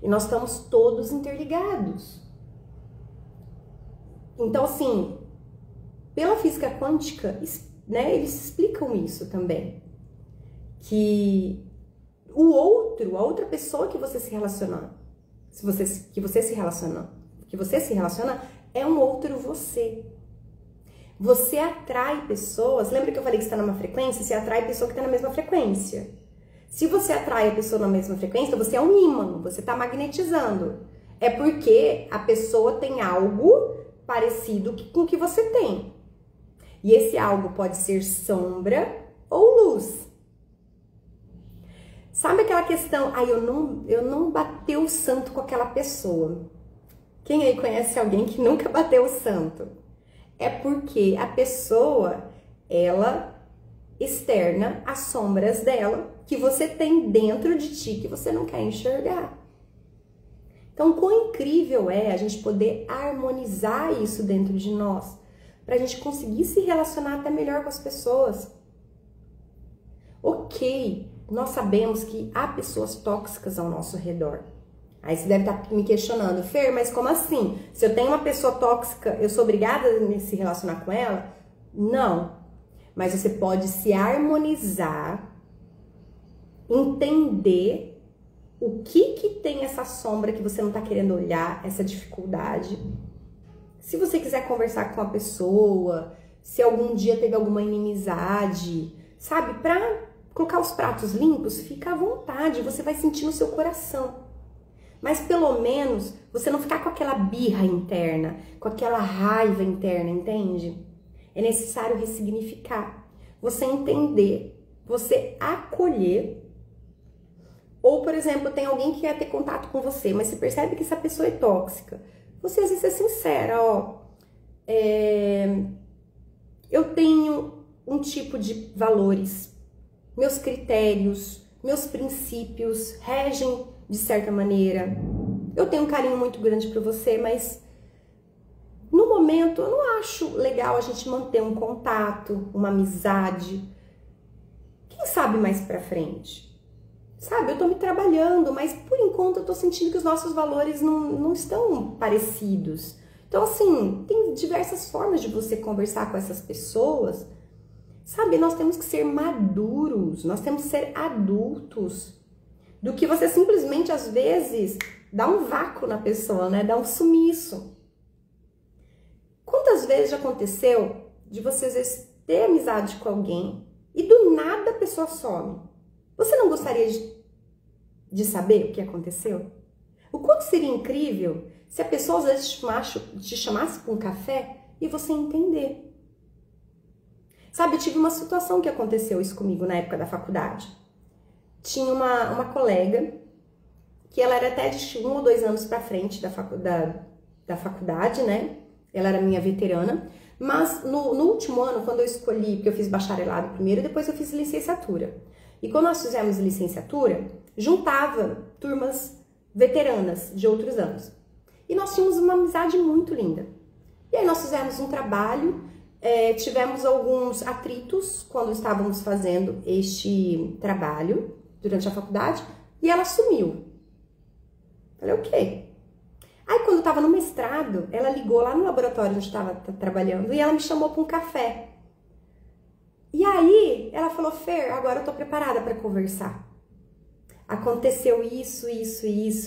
E nós estamos todos interligados. Então, assim, pela física quântica, né, eles explicam isso também. Que o outro, a outra pessoa que você se relaciona, que você se relaciona é um outro você. Você atrai pessoas, lembra que eu falei que você está numa frequência? Você atrai a pessoa que está na mesma frequência. Se você atrai a pessoa na mesma frequência, você é um ímã, você está magnetizando. É porque a pessoa tem algo parecido com o que você tem. E esse algo pode ser sombra ou luz. Sabe aquela questão, eu não bateu o santo com aquela pessoa. Quem aí conhece alguém que nunca bateu o santo? É porque a pessoa, ela externa as sombras dela que você tem dentro de ti que você não quer enxergar. Então, quão incrível é a gente poder harmonizar isso dentro de nós, para a gente conseguir se relacionar até melhor com as pessoas. Ok, nós sabemos que há pessoas tóxicas ao nosso redor. Aí você deve estar me questionando, Fer, mas como assim? Se eu tenho uma pessoa tóxica, eu sou obrigada a se relacionar com ela? Não. Mas você pode se harmonizar, entender o que tem essa sombra que você não está querendo olhar, essa dificuldade. Se você quiser conversar com a pessoa, se algum dia teve alguma inimizade, sabe? Para colocar os pratos limpos, fica à vontade, você vai sentir no seu coração. Mas pelo menos você não ficar com aquela birra interna, com aquela raiva interna, entende? É necessário ressignificar, você entender, você acolher. Ou, por exemplo, tem alguém que quer ter contato com você, mas você percebe que essa pessoa é tóxica. Você às vezes é sincera, eu tenho um tipo de valores, meus critérios, meus princípios regem de certa maneira. Eu tenho um carinho muito grande por você, mas no momento eu não acho legal a gente manter um contato, uma amizade. Quem sabe mais pra frente? Sabe, eu tô me trabalhando, mas por enquanto eu tô sentindo que os nossos valores não estão parecidos. Então, assim, tem diversas formas de você conversar com essas pessoas. Sabe, nós temos que ser maduros, nós temos que ser adultos. Do que você simplesmente, às vezes, dá um vácuo na pessoa, né? Dá um sumiço. Quantas vezes já aconteceu de você, às vezes, ter amizade com alguém e do nada a pessoa some? Você não gostaria de saber o que aconteceu? O quanto seria incrível se a pessoa às vezes te chamasse para um café e você entender. Sabe, eu tive uma situação que aconteceu isso comigo na época da faculdade. Tinha uma colega que ela era até de 1 ou 2 anos para frente da faculdade, né? Ela era minha veterana. Mas no último ano, quando eu escolhi, porque eu fiz bacharelado primeiro, depois eu fiz licenciatura. E quando nós fizemos licenciatura, juntava turmas veteranas de outros anos. E nós tínhamos uma amizade muito linda. E aí nós fizemos um trabalho, tivemos alguns atritos quando estávamos fazendo este trabalho durante a faculdade, e ela sumiu. Falei, ok. Aí quando eu estava no mestrado, ela ligou lá no laboratório onde estava trabalhando e ela me chamou para um café. E aí, ela falou, Fer, agora eu tô preparada para conversar. Aconteceu isso,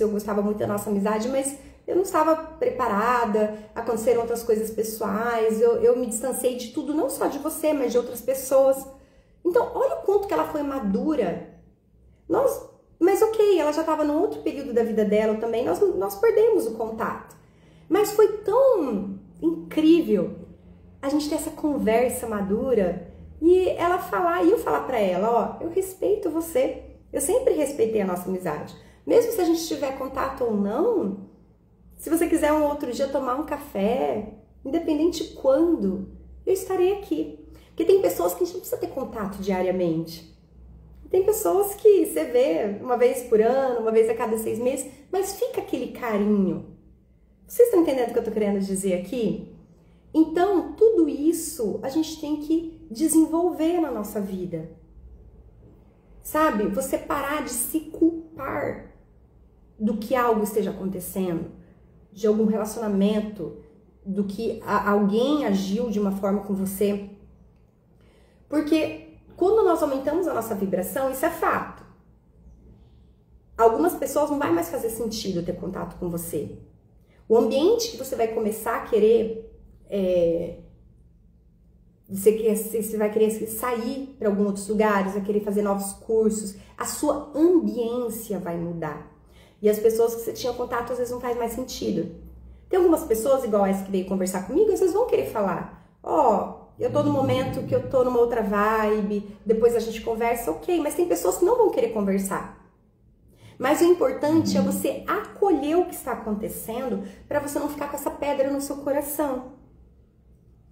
eu gostava muito da nossa amizade, mas eu não estava preparada, aconteceram outras coisas pessoais, eu me distanciei de tudo, não só de você, mas de outras pessoas. Então, olha o quanto que ela foi madura. Mas ok, ela já estava num outro período da vida dela também, nós perdemos o contato. Mas foi tão incrível a gente ter essa conversa madura, e ela falar, e eu falar pra ela, eu respeito você. Eu sempre respeitei a nossa amizade. Mesmo se a gente tiver contato ou não, se você quiser um outro dia tomar um café, independente de quando, eu estarei aqui. Porque tem pessoas que a gente não precisa ter contato diariamente. Tem pessoas que você vê uma vez por ano, uma vez a cada 6 meses, mas fica aquele carinho. Vocês estão entendendo o que eu tô querendo dizer aqui? Então, tudo isso a gente tem que desenvolver na nossa vida. Sabe? Você parar de se culpar do que algo esteja acontecendo, de algum relacionamento, do que alguém agiu de uma forma com você. Porque quando nós aumentamos a nossa vibração, isso é fato. Algumas pessoas não vai mais fazer sentido ter contato com você. O ambiente que você vai começar a querer, você vai querer sair para alguns outros lugares, vai querer fazer novos cursos, a sua ambiência vai mudar. E as pessoas que você tinha contato às vezes não faz mais sentido. Tem algumas pessoas, igual essa que veio conversar comigo, às vezes vão querer falar, eu tô no momento que eu tô numa outra vibe, depois a gente conversa, ok, mas tem pessoas que não vão querer conversar. Mas o importante é você acolher o que está acontecendo para você não ficar com essa pedra no seu coração.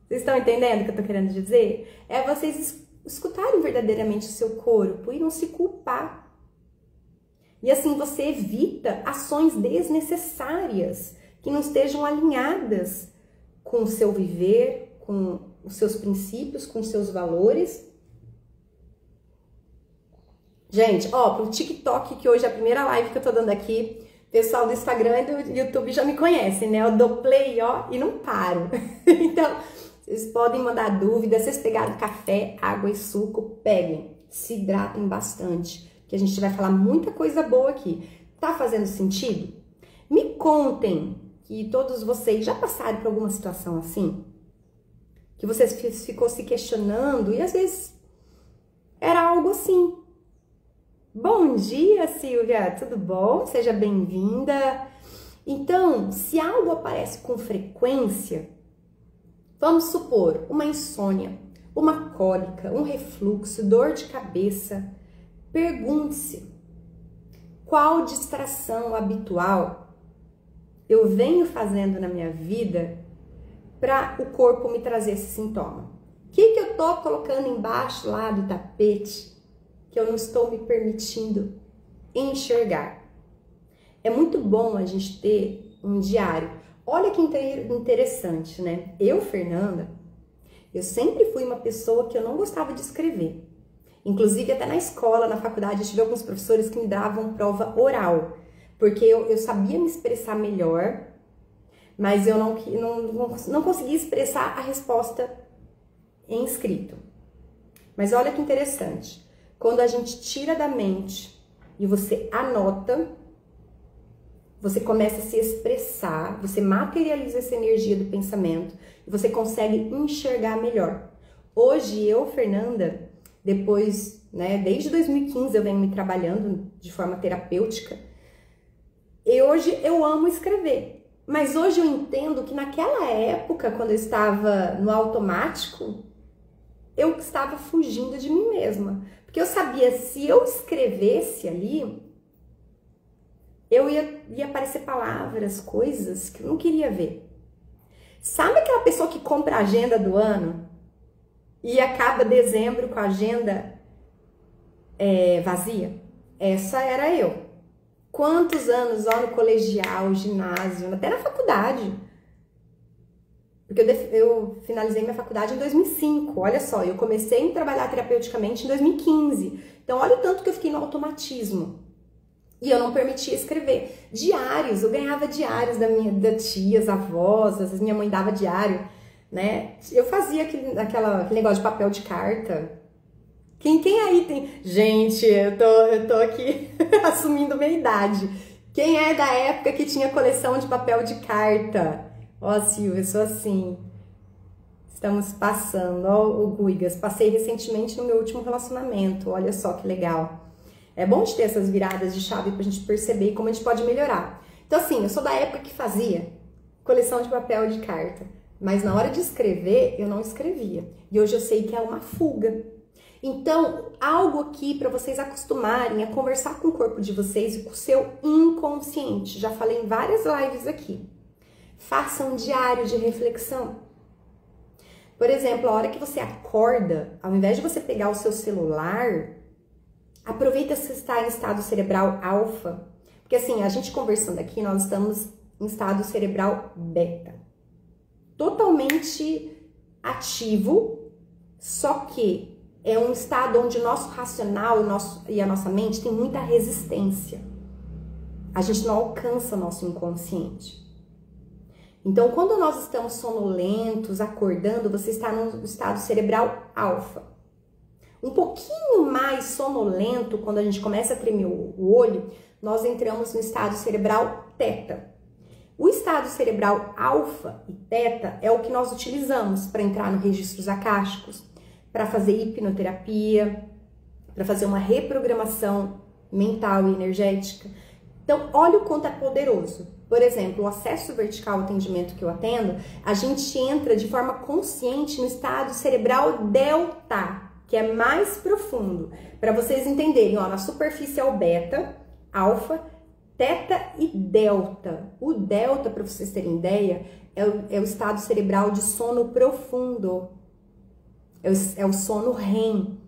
Vocês estão entendendo o que eu tô querendo dizer? É vocês escutarem verdadeiramente o seu corpo e não se culpar. E assim você evita ações desnecessárias que não estejam alinhadas com o seu viver, com os seus princípios, com os seus valores. Gente, pro TikTok, que hoje é a primeira live que eu tô dando aqui, o pessoal do Instagram e do YouTube já me conhecem, né? Eu dou play, e não paro. Então, vocês podem mandar dúvidas, vocês pegaram café, água e suco, peguem, se hidratem bastante, que a gente vai falar muita coisa boa aqui. Tá fazendo sentido? Me contem que todos vocês já passaram por alguma situação assim, que vocês ficou se questionando e às vezes era algo assim. Bom dia, Silvia, tudo bom? Seja bem-vinda. Então, se algo aparece com frequência, vamos supor uma insônia, uma cólica, um refluxo, dor de cabeça, pergunte-se qual distração habitual eu venho fazendo na minha vida para o corpo me trazer esse sintoma. O que eu tô colocando embaixo lá do tapete que eu não estou me permitindo enxergar? É muito bom a gente ter um diário. Olha que interessante, né? Eu, Fernanda, eu sempre fui uma pessoa que eu não gostava de escrever. Inclusive, até na escola, na faculdade, eu tive alguns professores que me davam prova oral, porque eu sabia me expressar melhor, mas eu não conseguia expressar a resposta em escrito. Mas olha que interessante. Quando a gente tira da mente e você anota, você começa a se expressar, você materializa essa energia do pensamento e você consegue enxergar melhor. Hoje eu, Fernanda, depois, desde 2015 eu venho me trabalhando de forma terapêutica e hoje eu amo escrever. Mas hoje eu entendo que naquela época, quando eu estava no automático, eu estava fugindo de mim mesma. Porque eu sabia, se eu escrevesse ali, ia aparecer palavras, coisas que eu não queria ver. Sabe aquela pessoa que compra a agenda do ano e acaba dezembro com a agenda vazia? Essa era eu. Quantos anos, no colegial, ginásio, até na faculdade. Porque eu finalizei minha faculdade em 2005, olha só, eu comecei a trabalhar terapeuticamente em 2015. Então, olha o tanto que eu fiquei no automatismo. E eu não permitia escrever. Diários, eu ganhava diários da tias, avós, às vezes minha mãe dava diário, né? Eu fazia aquele negócio de papel de carta. Quem aí tem... Gente, eu tô aqui assumindo minha idade. Quem é da época que tinha coleção de papel de carta? Silvia, eu sou assim. Estamos passando. O Guigas, passei recentemente no meu último relacionamento. Olha só que legal. É bom de ter essas viradas de chave pra gente perceber como a gente pode melhorar. Então assim, eu sou da época que fazia coleção de papel de carta. Mas na hora de escrever, eu não escrevia. E hoje eu sei que é uma fuga. Então, algo aqui para vocês acostumarem a conversar com o corpo de vocês e com o seu inconsciente. Já falei em várias lives aqui. Faça um diário de reflexão. Por exemplo, a hora que você acorda, ao invés de você pegar o seu celular, aproveita se você está em estado cerebral alfa. Porque assim, a gente conversando aqui, nós estamos em estado cerebral beta. Totalmente ativo, só que é um estado onde o nosso racional e a nossa mente tem muita resistência. A gente não alcança o nosso inconsciente. Então, quando nós estamos sonolentos, acordando, você está no estado cerebral alfa. um pouquinho mais sonolento, quando a gente começa a tremer o olho, nós entramos no estado cerebral teta. O estado cerebral alfa e teta é o que nós utilizamos para entrar no registros acásticos, para fazer hipnoterapia, para fazer uma reprogramação mental e energética. Então, olha o quanto é poderoso. Por exemplo, o acesso vertical, o atendimento que eu atendo, a gente entra de forma consciente no estado cerebral delta, que é mais profundo. Para vocês entenderem, ó, na superfície é o beta, alfa, teta e delta. O delta, para vocês terem ideia, é o estado cerebral de sono profundo. É o sono REM.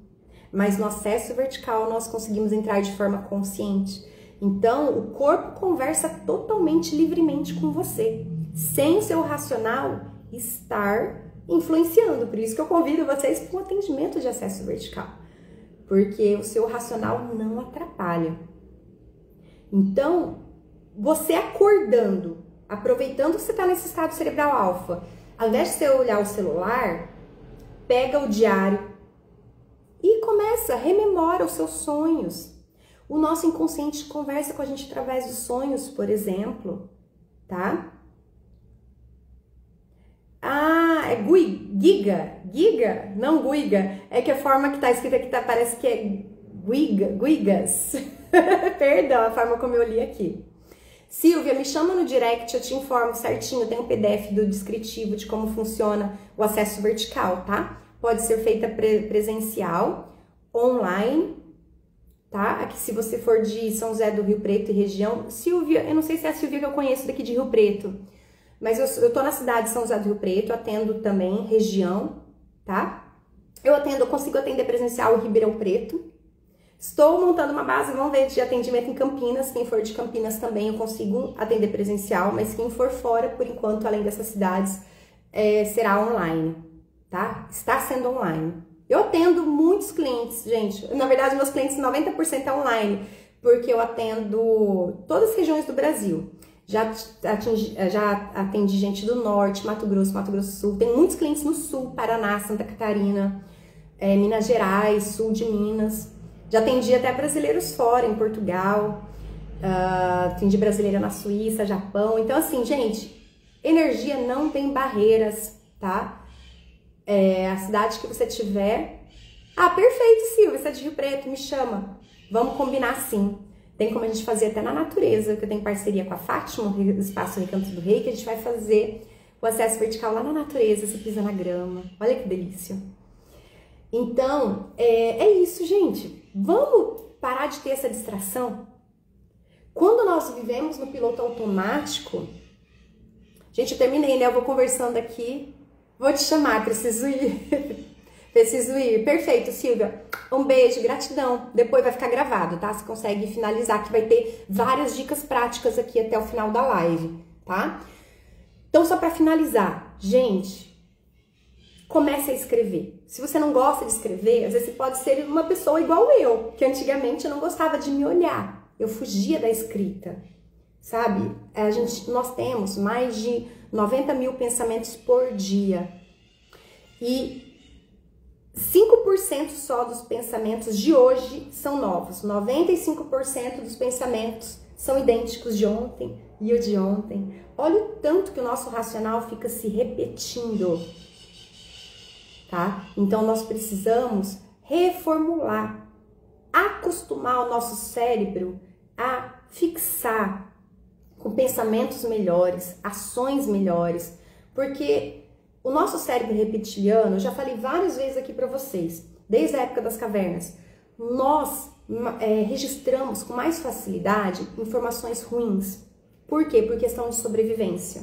Mas no acesso vertical nós conseguimos entrar de forma consciente. Então, o corpo conversa totalmente livremente com você, sem o seu racional estar influenciando. Por isso que eu convido vocês para um atendimento de acesso vertical. Porque o seu racional não atrapalha. Então, você acordando, aproveitando que você está nesse estado cerebral alfa, ao invés de você olhar o celular, pega o diário e começa, rememora os seus sonhos. O nosso inconsciente conversa com a gente através dos sonhos, por exemplo, tá? Ah, é Giga? Não Guiga, é que a forma que tá escrita aqui parece que é Guigas. Perdão, a forma como eu li aqui. Silvia, me chama no direct, eu te informo certinho, tem um PDF do descritivo de como funciona o acesso vertical, tá? Pode ser feita presencial, online, tá? Aqui se você for de São José do Rio Preto e região, Silvia, eu não sei se é a Silvia que eu conheço daqui de Rio Preto, mas eu tô na cidade de São José do Rio Preto, eu atendo também região, tá? Eu consigo atender presencial em Ribeirão Preto. Estou montando uma base, vamos ver, de atendimento em Campinas. Quem for de Campinas também eu consigo atender presencial, mas quem for fora, por enquanto, além dessas cidades, será online, tá? Está sendo online. Eu atendo muitos clientes, gente. Na verdade, meus clientes 90% é online, porque eu atendo todas as regiões do Brasil. Já atendi gente do Norte, Mato Grosso do Sul. Tem muitos clientes no Sul, Paraná, Santa Catarina, Minas Gerais, Sul de Minas. Já atendi até brasileiros fora, em Portugal, atendi brasileira na Suíça, Japão. Então, assim, gente, energia não tem barreiras, tá? A cidade que você tiver... Ah, perfeito, Silvia, você é de Rio Preto, me chama. Vamos combinar sim. Tem como a gente fazer até na natureza, que eu tenho parceria com a Fátima, o Espaço Recanto do Rei, que a gente vai fazer o acesso vertical lá na natureza, você pisa na grama. Olha que delícia. Então, é isso, gente. Vamos parar de ter essa distração? Quando nós vivemos no piloto automático... Gente, eu terminei, né? Eu vou conversando aqui. Vou te chamar, preciso ir. Preciso ir. Perfeito, Silvia. Um beijo, gratidão. Depois vai ficar gravado, tá? Você consegue finalizar, que vai ter várias dicas práticas aqui até o final da live, tá? Então, só para finalizar, gente... Comece a escrever. Se você não gosta de escrever, às vezes você pode ser uma pessoa igual eu, que antigamente eu não gostava de me olhar. Eu fugia da escrita, sabe? Nós temos mais de 90 mil pensamentos por dia. E 5% só dos pensamentos de hoje são novos. 95% dos pensamentos são idênticos de ontem e o de ontem. Olha o tanto que o nosso racional fica se repetindo. Tá? Então, nós precisamos reformular, acostumar o nosso cérebro a fixar com pensamentos melhores, ações melhores, porque o nosso cérebro reptiliano, eu já falei várias vezes aqui para vocês, desde a época das cavernas, nós registramos com mais facilidade informações ruins. Por quê? Por questão de sobrevivência.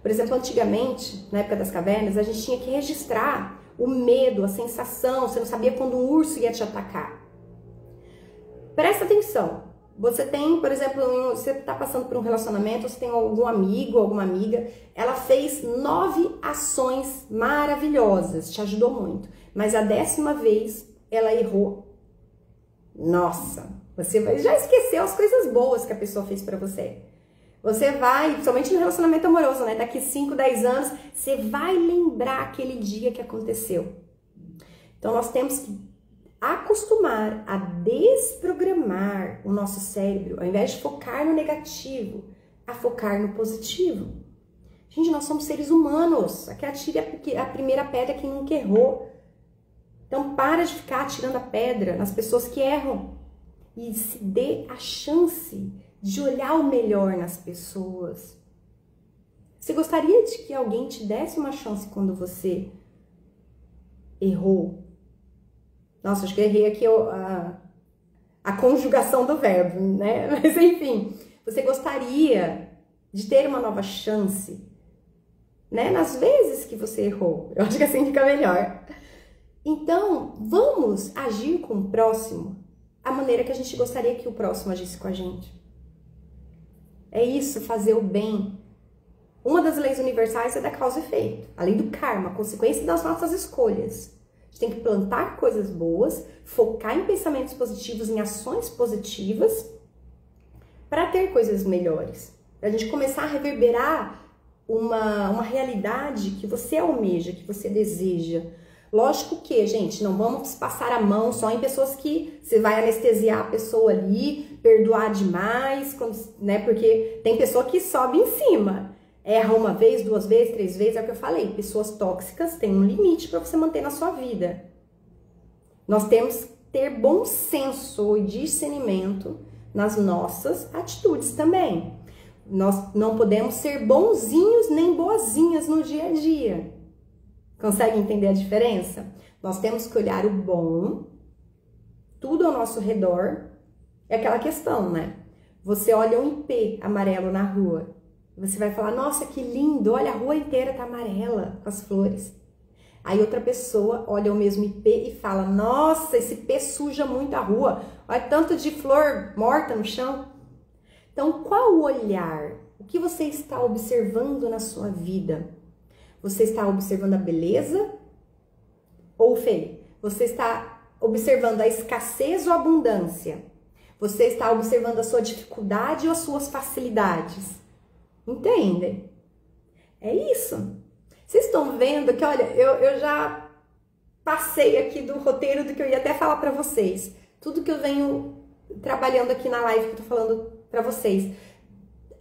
Por exemplo, antigamente, na época das cavernas, a gente tinha que registrar o medo, a sensação, você não sabia quando um urso ia te atacar. Presta atenção, você tem, por exemplo, você está passando por um relacionamento, você tem algum amigo, alguma amiga, ela fez 9 ações maravilhosas, te ajudou muito, mas a 10ª vez ela errou. Nossa, você já esqueceu as coisas boas que a pessoa fez para você. Você vai, somente no relacionamento amoroso, né? Daqui 5, 10 anos, você vai lembrar aquele dia que aconteceu. Então, nós temos que acostumar a desprogramar o nosso cérebro, ao invés de focar no negativo, a focar no positivo. Gente, nós somos seres humanos. Aqui atire a primeira pedra quem nunca errou. Então, para de ficar atirando a pedra nas pessoas que erram. E se dê a chance de olhar o melhor nas pessoas. Você gostaria de que alguém te desse uma chance quando você errou? Nossa, acho que eu errei aqui a conjugação do verbo, né? Mas enfim, você gostaria de ter uma nova chance, né? Nas vezes que você errou. Eu acho que assim fica melhor. Então, vamos agir com o próximo a maneira que a gente gostaria que o próximo agisse com a gente. É isso, fazer o bem. Uma das leis universais é da causa e efeito. A lei do karma, a consequência das nossas escolhas. A gente tem que plantar coisas boas, focar em pensamentos positivos, em ações positivas, para ter coisas melhores. Para a gente começar a reverberar uma realidade que você almeja, que você deseja. Lógico que, gente, não vamos passar a mão só em pessoas que você vai anestesiar a pessoa ali, perdoar demais, né? Porque tem pessoa que sobe em cima. Erra uma vez, 2 vezes, 3 vezes, é o que eu falei. Pessoas tóxicas têm um limite para você manter na sua vida. Nós temos que ter bom senso e discernimento nas nossas atitudes também. Nós não podemos ser bonzinhos nem boazinhas no dia a dia. Consegue entender a diferença? Nós temos que olhar o bom, tudo ao nosso redor. É aquela questão, né? Você olha um ipê amarelo na rua. Você vai falar, nossa, que lindo, olha, a rua inteira tá amarela com as flores. Aí outra pessoa olha o mesmo ipê e fala, nossa, esse ipê suja muito a rua, olha tanto de flor morta no chão. Então, qual o olhar? O que você está observando na sua vida? Você está observando a beleza ou o feio? Você está observando a escassez ou a abundância? Você está observando a sua dificuldade ou as suas facilidades? Entendem? É isso. Vocês estão vendo que, olha, eu já passei aqui do roteiro do que eu ia até falar para vocês. Tudo que eu venho trabalhando aqui na live que eu tô falando para vocês.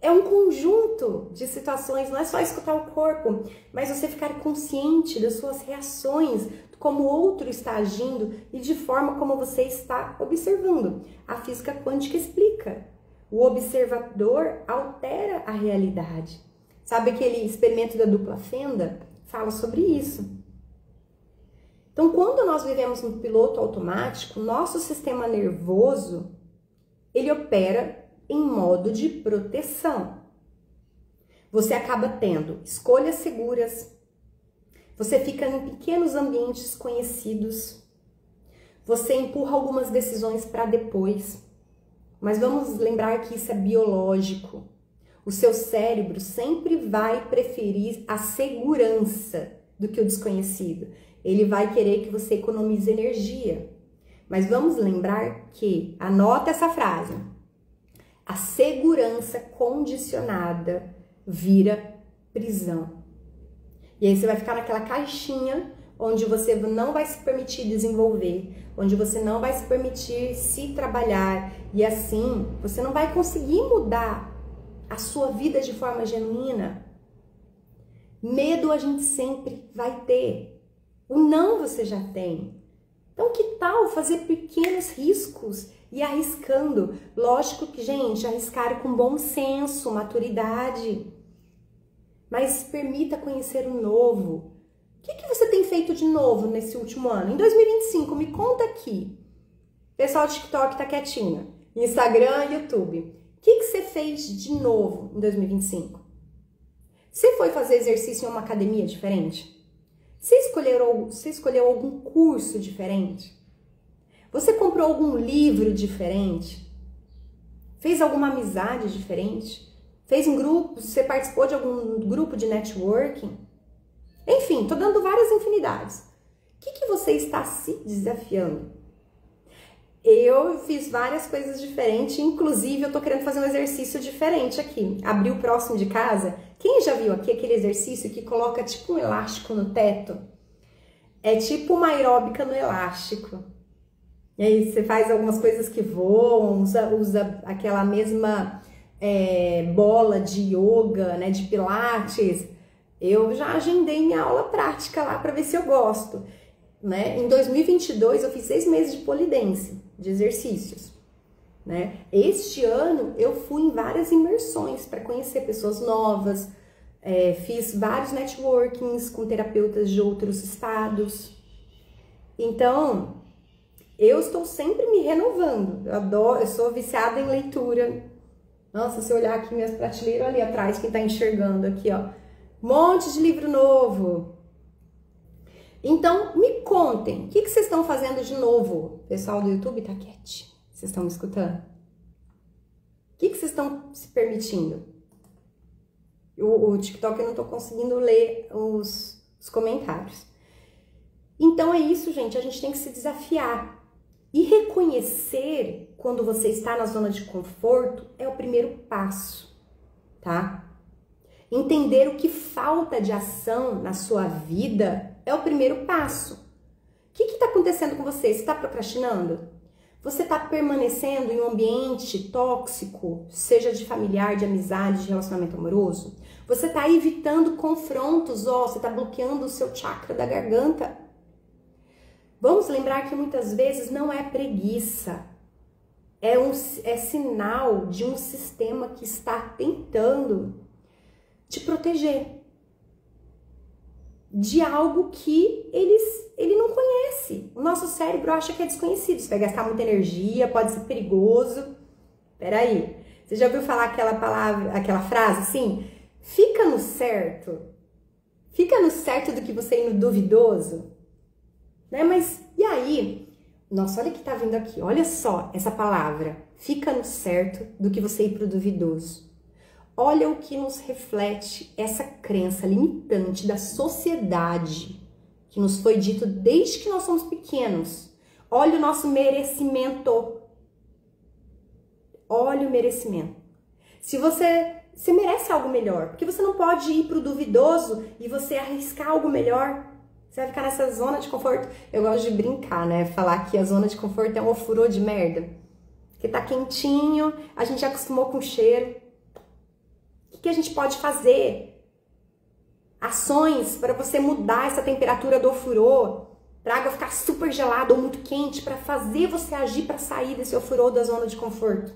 É um conjunto de situações, não é só escutar o corpo, mas você ficar consciente das suas reações, como o outro está agindo e de forma como você está observando. A física quântica explica. O observador altera a realidade. Sabe aquele experimento da dupla fenda? Fala sobre isso. Então, quando nós vivemos no piloto automático, nosso sistema nervoso, ele opera em modo de proteção. Você acaba tendo escolhas seguras, você fica em pequenos ambientes conhecidos, você empurra algumas decisões para depois. Mas vamos lembrar que isso é biológico. O seu cérebro sempre vai preferir a segurança do que o desconhecido. Ele vai querer que você economize energia. Mas vamos lembrar que, anota essa frase, a segurança condicionada vira prisão. E aí você vai ficar naquela caixinha onde você não vai se permitir desenvolver, onde você não vai se permitir se trabalhar, e assim você não vai conseguir mudar a sua vida de forma genuína. Medo a gente sempre vai ter, o não você já tem. Então que tal fazer pequenos riscos e arriscando? Lógico que, gente, arriscar com bom senso, maturidade, mas permita conhecer o novo. O que você tem feito de novo nesse último ano? Em 2025, me conta aqui. O pessoal do TikTok tá quietinho. Instagram e YouTube. O que você fez de novo em 2025? Você foi fazer exercício em uma academia diferente? Você escolheu algum curso diferente? Você comprou algum livro diferente? Fez alguma amizade diferente? Fez um grupo? Você participou de algum grupo de networking? Enfim, tô dando várias infinidades. O que você está se desafiando? Eu fiz várias coisas diferentes, inclusive eu tô querendo fazer um exercício diferente aqui. Abrir o próximo de casa. Quem já viu aqui aquele exercício que coloca tipo um elástico no teto? É tipo uma aeróbica no elástico. E aí você faz algumas coisas que voam, usa aquela mesma bola de yoga, né, de pilates. Eu já agendei minha aula prática lá para ver se eu gosto, né? Em 2022 eu fiz 6 meses de pole dance, de exercícios, né? Este ano eu fui em várias imersões para conhecer pessoas novas, fiz vários networkings com terapeutas de outros estados. Então, eu estou sempre me renovando. Eu sou viciada em leitura. Nossa, se eu olhar aqui minhas prateleiras ali atrás, quem tá enxergando aqui, ó, monte de livro novo. Então, me contem, o que vocês estão fazendo de novo? O pessoal do YouTube tá quieto. Vocês estão me escutando? O que vocês estão se permitindo? O TikTok eu não tô conseguindo ler os comentários. Então é isso, gente. A gente tem que se desafiar. E reconhecer quando você está na zona de conforto é o primeiro passo, tá? Entender o que falta de ação na sua vida é o primeiro passo. O que está acontecendo com você? Você está procrastinando? Você está permanecendo em um ambiente tóxico, seja de familiar, de amizade, de relacionamento amoroso? Você está evitando confrontos, você está bloqueando o seu chakra da garganta. Vamos lembrar que muitas vezes não é preguiça, é sinal de um sistema que está tentando te proteger de algo que ele não conhece. O nosso cérebro acha que é desconhecido, isso vai gastar muita energia, pode ser perigoso. Peraí, você já ouviu falar aquela frase assim? Fica no certo do que você ir no duvidoso, né? Mas e aí? Nossa, olha o que tá vindo aqui, olha só essa palavra, fica no certo do que você ir pro duvidoso. Olha o que nos reflete essa crença limitante da sociedade que nos foi dito desde que nós somos pequenos. Olha o nosso merecimento. Olha o merecimento. Se você merece algo melhor, porque você não pode ir pro duvidoso e você arriscar algo melhor. Você vai ficar nessa zona de conforto. Eu gosto de brincar, né? Falar que a zona de conforto é um ofurô de merda. Porque tá quentinho, a gente já acostumou com o cheiro. O que a gente pode fazer? Ações para você mudar essa temperatura do ofurô, para a água ficar super gelada ou muito quente, para fazer você agir para sair desse ofurô da zona de conforto.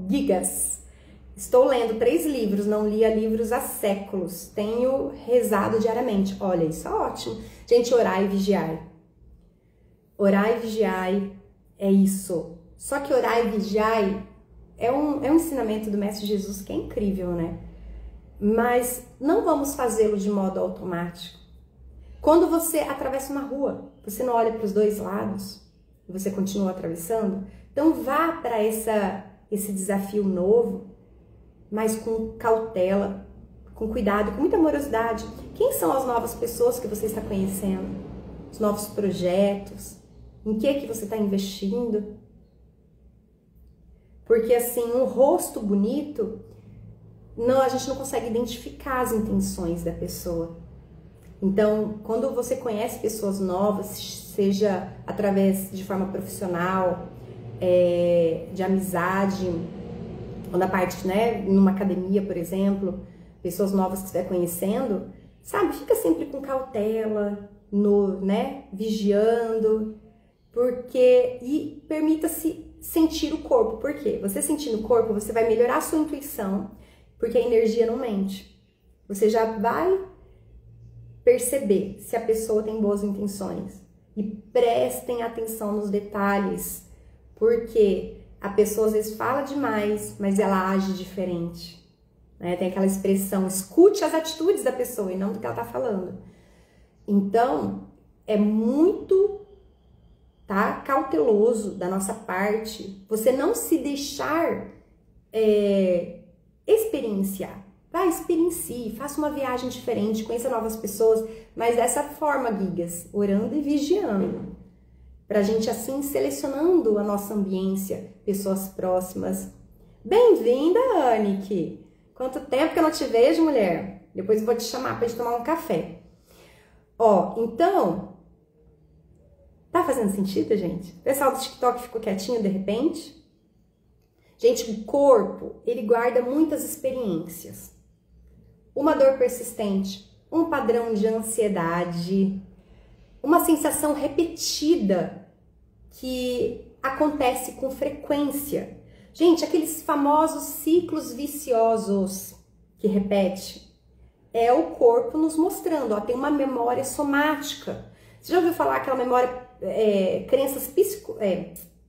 Gigas. Estou lendo 3 livros, não lia livros há séculos. Tenho rezado diariamente. Olha, isso é ótimo. Gente, orar e vigiar. Orar e vigiar é isso. Só que orar e vigiar é um ensinamento do Mestre Jesus que é incrível, né? Mas não vamos fazê-lo de modo automático. Quando você atravessa uma rua, você não olha para os dois lados e você continua atravessando. Então vá para esse desafio novo, mas com cautela, com cuidado, com muita amorosidade. Quem são as novas pessoas que você está conhecendo? Os novos projetos? Em que você está investindo? Porque assim, um rosto bonito, a gente não consegue identificar as intenções da pessoa. Então, quando você conhece pessoas novas, seja através de forma profissional, de amizade, ou na parte, né, numa academia, por exemplo, pessoas novas que você vai conhecendo, sabe, fica sempre com cautela, vigiando, e permita-se sentir o corpo. Por quê? Você sentindo o corpo, você vai melhorar a sua intuição, porque a energia não mente. Você já vai perceber se a pessoa tem boas intenções. E prestem atenção nos detalhes, porque a pessoa às vezes fala demais, mas ela age diferente. Né? Tem aquela expressão, escute as atitudes da pessoa e não do que ela está falando. Então, é muito cauteloso da nossa parte você não se deixar experienciar. Vai, experiencie, faça uma viagem diferente, conheça novas pessoas, mas dessa forma, gigas, orando e vigiando. Pra gente assim, selecionando a nossa ambiência, pessoas próximas. Bem-vinda, Anike! Quanto tempo que eu não te vejo, mulher? Depois eu vou te chamar pra gente tomar um café. Então, Tá fazendo sentido, gente? O pessoal do TikTok ficou quietinho de repente? Gente, o corpo, ele guarda muitas experiências. Uma dor persistente, um padrão de ansiedade, uma sensação repetida que acontece com frequência. Gente, aqueles famosos ciclos viciosos que repete, é o corpo nos mostrando, ó, tem uma memória somática. Você já ouviu falar aquela memória,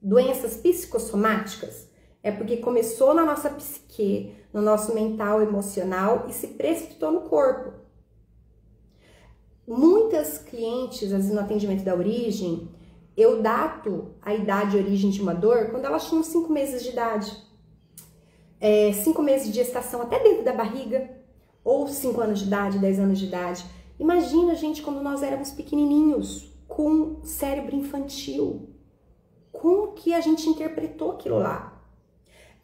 doenças psicossomáticas? É porque começou na nossa psique, no nosso mental, emocional e se precipitou no corpo. Muitas clientes, às vezes no atendimento da origem, eu dato a idade de origem de uma dor quando elas tinham 5 meses de idade. 5 meses de gestação até dentro da barriga, ou 5 anos de idade, 10 anos de idade. Imagina, gente, quando nós éramos pequenininhos, com cérebro infantil. Como que a gente interpretou aquilo lá?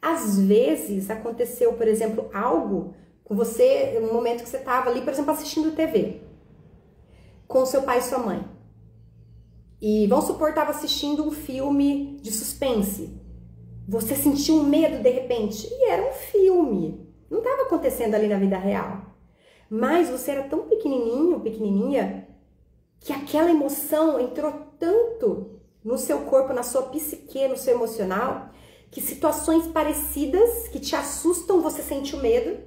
Às vezes aconteceu, por exemplo, algo com você, no momento que você estava ali, por exemplo, assistindo TV, com seu pai e sua mãe. E vamos supor, estava assistindo um filme de suspense. Você sentiu um medo de repente. E era um filme. Não estava acontecendo ali na vida real. Mas você era tão pequenininho, pequenininha, que aquela emoção entrou tanto no seu corpo, na sua psique, no seu emocional, que situações parecidas, que te assustam, você sente o medo.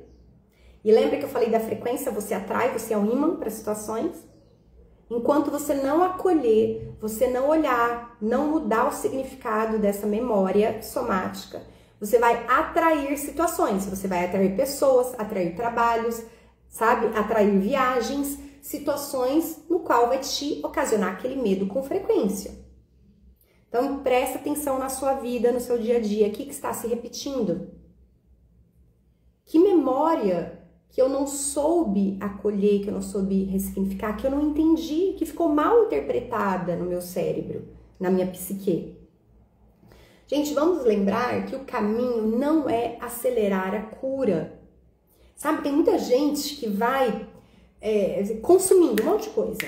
E lembra que eu falei da frequência? Você atrai, você é um imã para situações. Enquanto você não acolher, você não olhar, não mudar o significado dessa memória somática, você vai atrair situações, você vai atrair pessoas, atrair trabalhos, sabe? Atrair viagens, situações no qual vai te ocasionar aquele medo com frequência. Então, presta atenção na sua vida, no seu dia a dia, o que está se repetindo? Que memória que eu não soube acolher, que eu não soube ressignificar, que eu não entendi, que ficou mal interpretada no meu cérebro, na minha psique. Gente, vamos lembrar que o caminho não é acelerar a cura. Sabe, tem muita gente que vai consumindo um monte de coisa.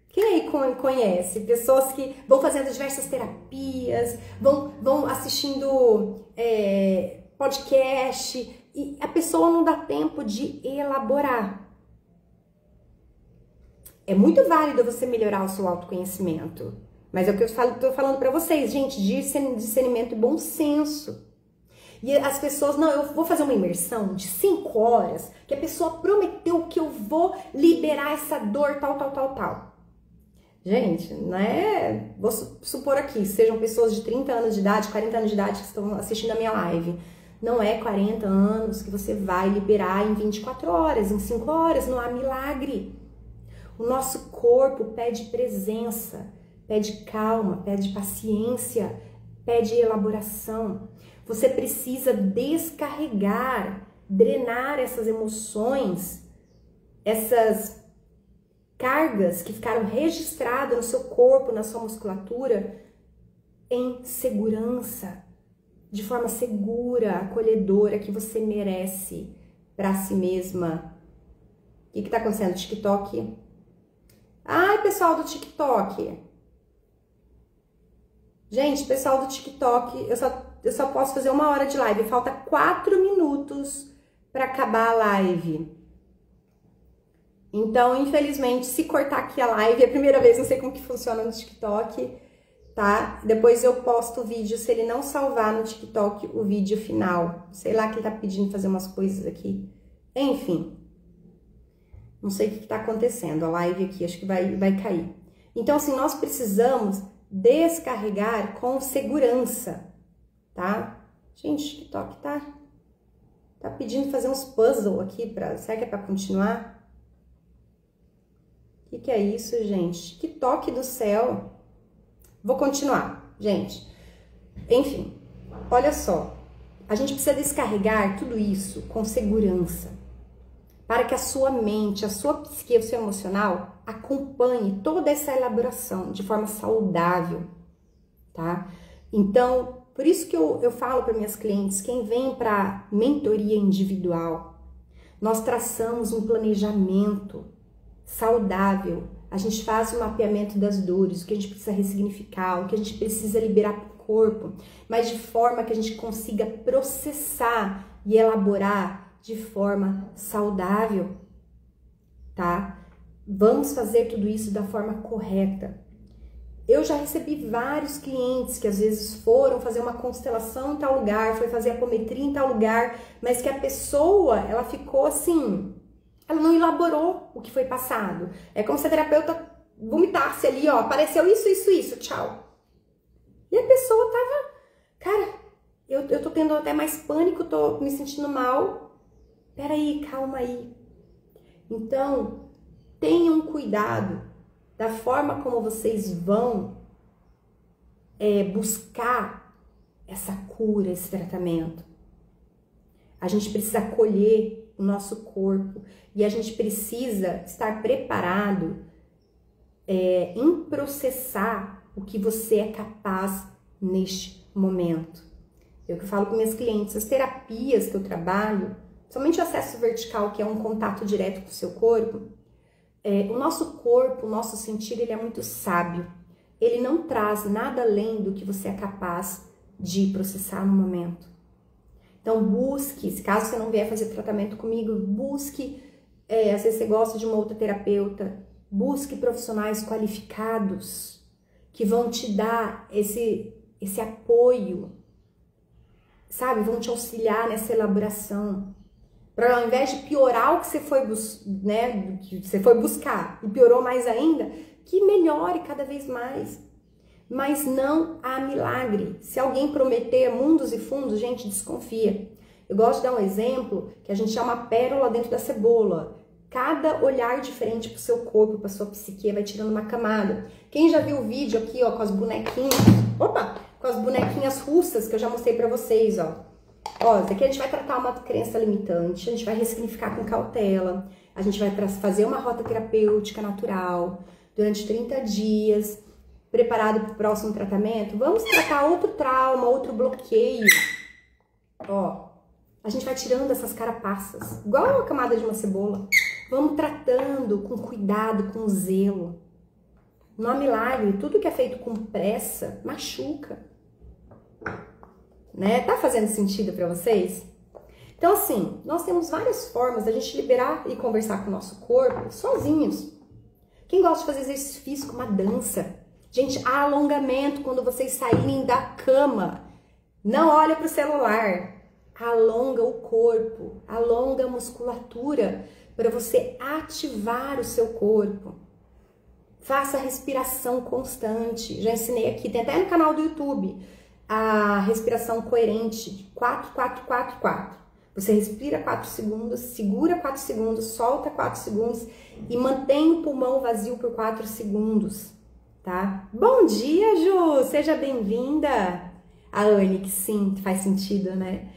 Quem aí conhece? Pessoas que vão fazendo diversas terapias, vão assistindo podcast, e a pessoa não dá tempo de elaborar. É muito válido você melhorar o seu autoconhecimento. Mas é o que eu tô falando pra vocês, gente, discernimento e bom senso. E as pessoas, não, eu vou fazer uma imersão de 5 horas, que a pessoa prometeu que eu vou liberar essa dor, tal. Gente, não é... Vou supor aqui, sejam pessoas de 30 anos de idade, 40 anos de idade que estão assistindo a minha live. Não é 40 anos que você vai liberar em 24 horas, em 5 horas, não há milagre. O nosso corpo pede presença, pede calma, pede paciência, pede elaboração. Você precisa descarregar, drenar essas emoções, essas cargas que ficaram registradas no seu corpo, na sua musculatura, em segurança, de forma segura, acolhedora, que você merece para si mesma. O que está acontecendo no TikTok? Ai, pessoal do TikTok. Gente, pessoal do TikTok, eu só posso fazer 1 hora de live. Falta 4 minutos para acabar a live. Então, infelizmente, se cortar aqui a live, é a primeira vez, não sei como que funciona no TikTok, tá? Depois eu posto o vídeo, se ele não salvar no TikTok o vídeo final. Sei lá que ele tá pedindo fazer umas coisas aqui. Enfim. Não sei o que tá acontecendo. A live aqui, acho que vai cair. Então, assim, nós precisamos descarregar com segurança, tá? Gente, o TikTok tá pedindo fazer uns puzzles aqui pra... Será que é pra continuar? O que é isso, gente? TikTok do céu. Vou continuar, gente. Enfim, olha só. A gente precisa descarregar tudo isso com segurança, para que a sua mente, a sua psique, o seu emocional acompanhe toda essa elaboração de forma saudável, tá? Então, por isso que eu falo para minhas clientes, quem vem para mentoria individual, nós traçamos um planejamento saudável, a gente faz o mapeamento das dores, o que a gente precisa ressignificar, o que a gente precisa liberar para o corpo, mas de forma que a gente consiga processar e elaborar de forma saudável, tá? Vamos fazer tudo isso da forma correta. Eu já recebi vários clientes que às vezes foram fazer uma constelação em tal lugar, foi fazer apometria em tal lugar, mas que a pessoa, ela ficou assim, ela não elaborou o que foi passado. É como se a terapeuta vomitasse ali, ó, apareceu isso, tchau. E a pessoa tava, cara, eu tô tendo até mais pânico, tô me sentindo mal. Peraí, calma aí. Então, tenham cuidado da forma como vocês vão buscar essa cura, esse tratamento. A gente precisa acolher o nosso corpo e a gente precisa estar preparado em processar o que você é capaz neste momento. Eu que falo com minhas clientes, as terapias que eu trabalho, somente o acesso vertical, que é um contato direto com o seu corpo, o nosso corpo, o nosso sentir, ele é muito sábio. Ele não traz nada além do que você é capaz de processar no momento. Então busque, se caso você não vier fazer tratamento comigo, busque, às vezes você gosta de uma outra terapeuta, busque profissionais qualificados que vão te dar esse apoio, sabe? Vão te auxiliar nessa elaboração. Para ao invés de piorar o que você foi, que você foi buscar e piorou mais ainda, que melhore cada vez mais. Mas não há milagre. Se alguém prometer mundos e fundos, gente, desconfia. Eu gosto de dar um exemplo que a gente chama pérola dentro da cebola. Cada olhar diferente para o seu corpo, para sua psique, vai tirando uma camada. Quem já viu o vídeo aqui, ó, com as bonequinhas, com as bonequinhas russas que eu já mostrei para vocês, ó. Ó, isso aqui a gente vai tratar uma crença limitante, a gente vai ressignificar com cautela, a gente vai fazer uma rota terapêutica natural durante 30 dias, preparado para o próximo tratamento. Vamos tratar outro trauma, outro bloqueio. Ó, a gente vai tirando essas carapaças, igual a camada de uma cebola. Vamos tratando com cuidado, com zelo. Não há milagre, tudo que é feito com pressa machuca. Né? Tá fazendo sentido para vocês? Então, assim, nós temos várias formas da gente liberar e conversar com o nosso corpo sozinhos. Quem gosta de fazer exercício físico, uma dança. Gente, há alongamento quando vocês saírem da cama. Não olha para o celular. Alonga o corpo, alonga a musculatura para você ativar o seu corpo. Faça respiração constante. Já ensinei aqui, tem até no canal do YouTube, a respiração coerente, 4, 4, 4, 4. Você respira 4 segundos, segura 4 segundos, solta 4 segundos e mantém o pulmão vazio por 4 segundos, tá? Bom dia, Ju! Seja bem-vinda! A Anne, que sim, faz sentido, né?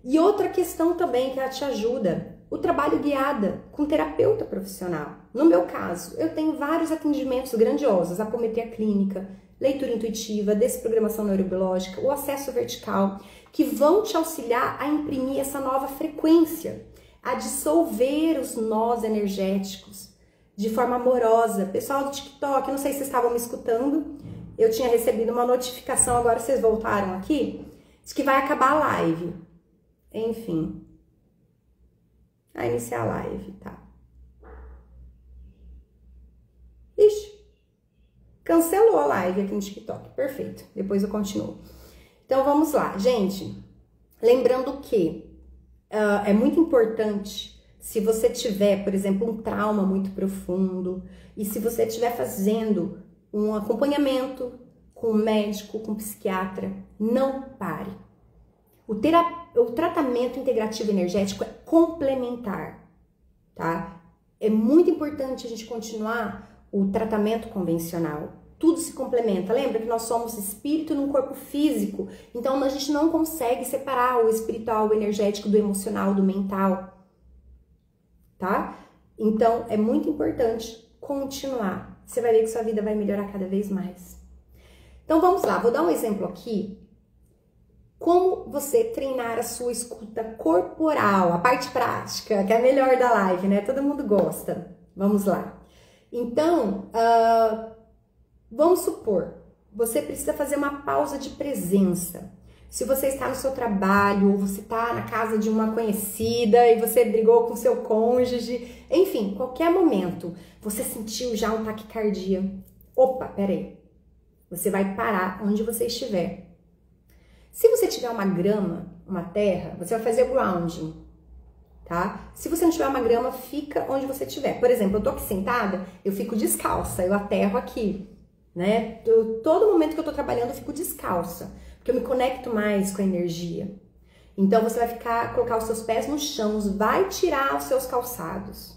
E outra questão também que ela te ajuda, o trabalho guiado com terapeuta profissional. No meu caso, eu tenho vários atendimentos grandiosos, apometria clínica, leitura intuitiva, desprogramação neurobiológica, o acesso vertical, que vão te auxiliar a imprimir essa nova frequência, a dissolver os nós energéticos de forma amorosa. Pessoal do TikTok, não sei se vocês estavam me escutando, eu tinha recebido uma notificação, agora vocês voltaram aqui, diz que vai acabar a live. Enfim, a iniciar a live, tá? Ixi, cancelou a live aqui no TikTok, perfeito, depois eu continuo. Então vamos lá, gente, lembrando que é muito importante, se você tiver, por exemplo, um trauma muito profundo, e se você estiver fazendo um acompanhamento com um médico, com um psiquiatra, não pare. O tratamento integrativo energético é complementar, tá? É muito importante a gente continuar o tratamento convencional. Tudo se complementa. Lembra que nós somos espírito num corpo físico, então a gente não consegue separar o espiritual, o energético do emocional, do mental, tá? Então é muito importante continuar. Você vai ver que sua vida vai melhorar cada vez mais. Então vamos lá, vou dar um exemplo aqui. Como você treinar a sua escuta corporal, a parte prática, que é a melhor da live, né? Todo mundo gosta. Vamos lá. Então, vamos supor, você precisa fazer uma pausa de presença. Se você está no seu trabalho, ou você está na casa de uma conhecida e você brigou com seu cônjuge, enfim, qualquer momento, você sentiu já um taquicardia. Opa, peraí. Você vai parar onde você estiver. Se você tiver uma grama, uma terra, você vai fazer grounding, tá? Se você não tiver uma grama, fica onde você estiver. Por exemplo, eu tô aqui sentada, eu fico descalça, eu aterro aqui, né? Todo momento que eu tô trabalhando, eu fico descalça, porque eu me conecto mais com a energia. Então, você vai colocar os seus pés no chão, vai tirar os seus calçados.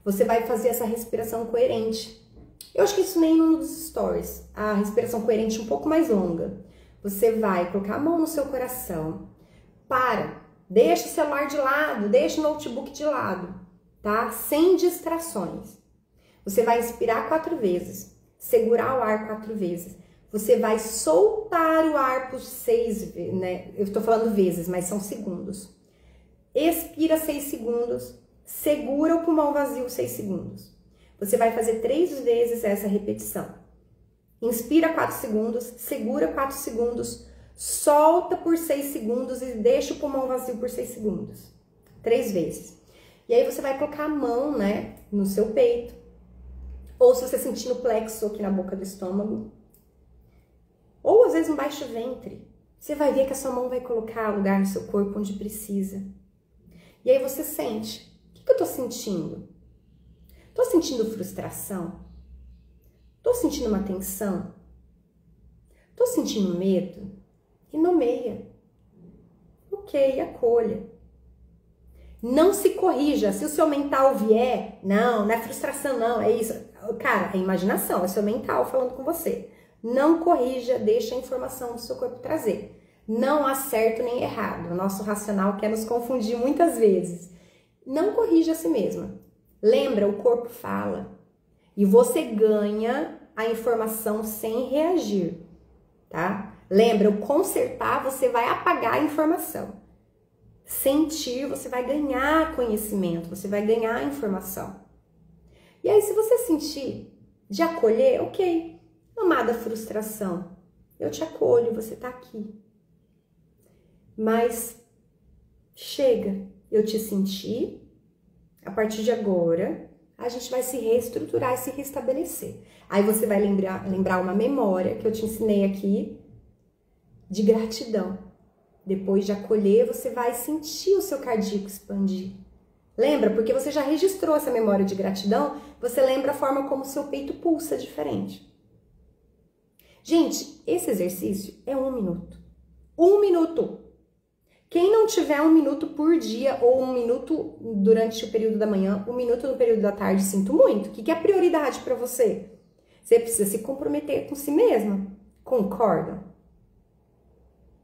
Você vai fazer essa respiração coerente. Eu acho que isso nem num dos stories. A respiração coerente um pouco mais longa. Você vai colocar a mão no seu coração. Deixa o celular de lado, deixa o notebook de lado, tá? Sem distrações. Você vai inspirar 4 vezes, segurar o ar 4 vezes. Você vai soltar o ar por 6 vezes, né? Eu tô falando vezes, mas são segundos. Expira 6 segundos, segura o pulmão vazio 6 segundos. Você vai fazer 3 vezes essa repetição. Inspira 4 segundos, segura 4 segundos, solta por 6 segundos e deixa o pulmão vazio por 6 segundos. 3 vezes. E aí você vai colocar a mão, né, no seu peito. Ou se você sentir no plexo aqui na boca do estômago. Ou às vezes no baixo ventre. Você vai ver que a sua mão vai colocar lugar no seu corpo onde precisa. E aí você sente. O que eu tô sentindo? Tô sentindo frustração? Tô sentindo uma tensão? Tô sentindo medo? E nomeia. Ok, acolha. Não se corrija. Se o seu mental vier, não é frustração, não, é isso. Cara, é imaginação, é seu mental falando com você. Não corrija, deixa a informação do seu corpo trazer. Não há certo nem errado. O nosso racional quer nos confundir muitas vezes. Não corrija a si mesma. Lembra, o corpo fala. E você ganha a informação sem reagir, tá? Lembra, o consertar, você vai apagar a informação. Sentir, você vai ganhar conhecimento, você vai ganhar informação. E aí, se você sentir de acolher, ok. Amada frustração, eu te acolho, você tá aqui. Mas chega, eu te senti, a partir de agora, a gente vai se reestruturar e se restabelecer. Aí você vai lembrar uma memória que eu te ensinei aqui de gratidão. Depois de acolher, você vai sentir o seu cardíaco expandir. Lembra? Porque você já registrou essa memória de gratidão, você lembra a forma como o seu peito pulsa diferente. Gente, esse exercício é 1 minuto. 1 minuto! Quem não tiver 1 minuto por dia, ou 1 minuto durante o período da manhã, 1 minuto no período da tarde, sinto muito. O que é prioridade para você? Você precisa se comprometer com si mesma. Concordam?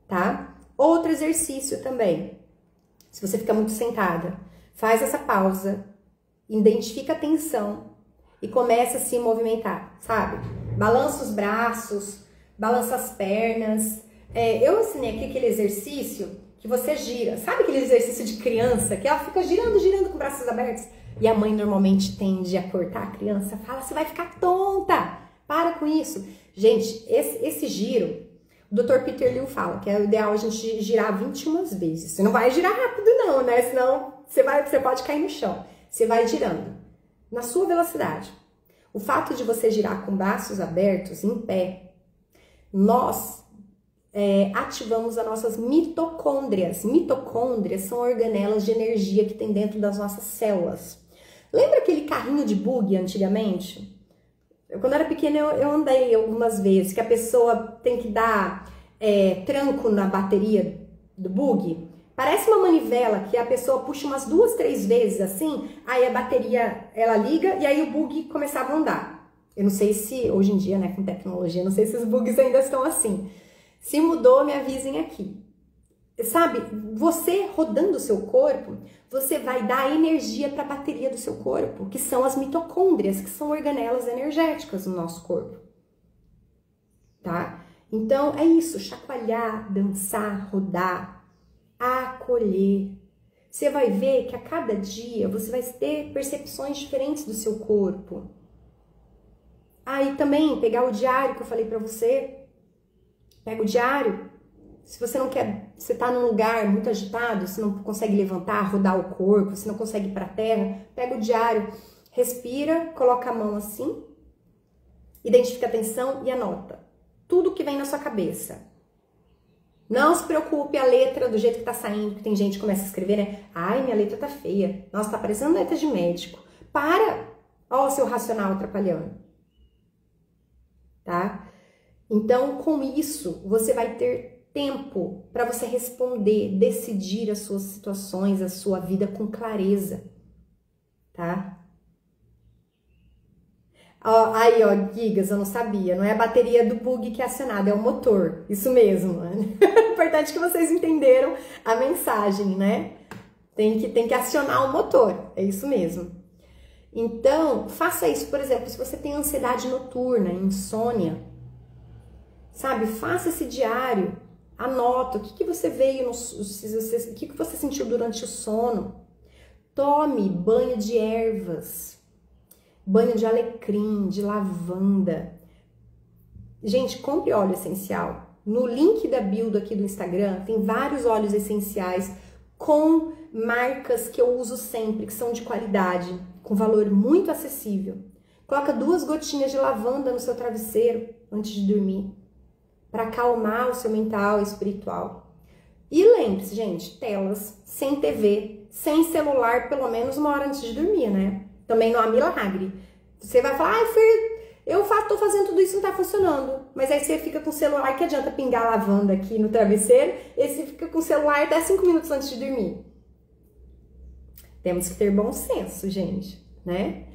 Tá? Outro exercício também. Se você fica muito sentada, faz essa pausa, identifica a tensão e começa a se movimentar, sabe? Balança os braços, balança as pernas. Eu ensinei aqui aquele exercício que você gira. Sabe aquele exercício de criança que ela fica girando, girando com os braços abertos? E a mãe normalmente tende a cortar a criança, fala, você vai ficar tonta, para com isso. Gente, esse giro, o Dr. Peter Liu fala que é o ideal a gente girar 21 vezes. Você não vai girar rápido não, né? Senão você pode cair no chão. Você vai girando na sua velocidade. O fato de você girar com braços abertos, em pé, nós ativamos as nossas mitocôndrias. Mitocôndrias são organelas de energia que tem dentro das nossas células. Lembra aquele carrinho de buggy antigamente? Quando eu era pequena, eu andei algumas vezes, que a pessoa tem que dar tranco na bateria do buggy. Parece uma manivela que a pessoa puxa umas 2, 3 vezes assim, aí a bateria, ela liga e aí o buggy começava a andar. Eu não sei se, hoje em dia, né, com tecnologia, não sei se os bugs ainda estão assim. Se mudou, me avisem aqui. Sabe, você rodando o seu corpo, você vai dar energia para a bateria do seu corpo, que são as mitocôndrias, que são organelas energéticas no nosso corpo. Tá? Então, é isso, chacoalhar, dançar, rodar, acolher. Você vai ver que a cada dia você vai ter percepções diferentes do seu corpo. E também pegar o diário que eu falei pra você. Pega o diário. Se você não quer, você tá num lugar muito agitado, você não consegue levantar, rodar o corpo, você não consegue ir pra terra, pega o diário, respira, coloca a mão assim, identifica a tensão e anota tudo que vem na sua cabeça. Não se preocupe a letra do jeito que tá saindo, que tem gente que começa a escrever, né? Ai, minha letra tá feia. Nossa, tá parecendo letra de médico. Para! Ó o seu racional atrapalhando. Tá? Então, com isso, você vai ter tempo para você responder, decidir as suas situações, a sua vida com clareza. Tá? Aí, ó, Gigas, eu não sabia. Não é a bateria do bug que é acionada, é o motor. Isso mesmo. Importante que vocês entenderam a mensagem, né? Tem que acionar o motor. É isso mesmo. Então, faça isso. Por exemplo, se você tem ansiedade noturna, insônia, sabe? Faça esse diário. Anota o que você veio, o que você sentiu durante o sono. Tome banho de ervas. Banho de alecrim, de lavanda. Gente, compre óleo essencial. No link da bio aqui do Instagram, tem vários óleos essenciais com marcas que eu uso sempre, que são de qualidade, com valor muito acessível. Coloca 2 gotinhas de lavanda no seu travesseiro antes de dormir, para acalmar o seu mental e espiritual. E lembre-se, gente, telas, sem TV, sem celular, pelo menos 1 hora antes de dormir, né? Também não há milagre. Você vai falar, Fer, eu tô fazendo tudo isso e não tá funcionando. Mas aí você fica com o celular, que adianta pingar lavanda aqui no travesseiro, e você fica com o celular até 5 minutos antes de dormir. Temos que ter bom senso, gente, né?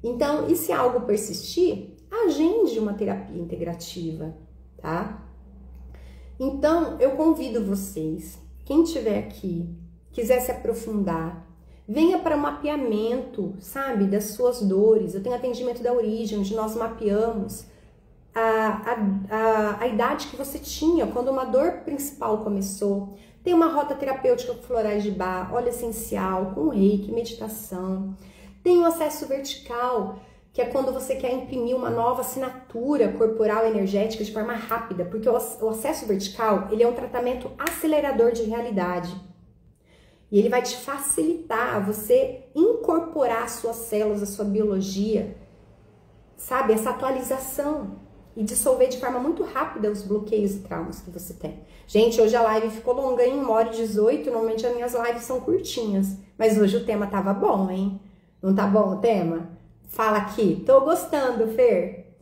Então, e se algo persistir, agende uma terapia integrativa, tá? Então, eu convido vocês, quem estiver aqui, quiser se aprofundar, venha para o mapeamento, sabe, das suas dores. Eu tenho atendimento da origem, onde nós mapeamos a idade que você tinha, quando uma dor principal começou. Tem uma rota terapêutica com florais de Bach, óleo essencial, com reiki, meditação. Tem o acesso vertical, que é quando você quer imprimir uma nova assinatura corporal energética de forma rápida, porque o acesso vertical, ele é um tratamento acelerador de realidade. E ele vai te facilitar você incorporar as suas células, a sua biologia, sabe? Essa atualização e dissolver de forma muito rápida os bloqueios e traumas que você tem. Gente, hoje a live ficou longa, hein? 1h18, normalmente as minhas lives são curtinhas. Mas hoje o tema tava bom, hein? Não tá bom o tema? Fala aqui. Tô gostando, Fer.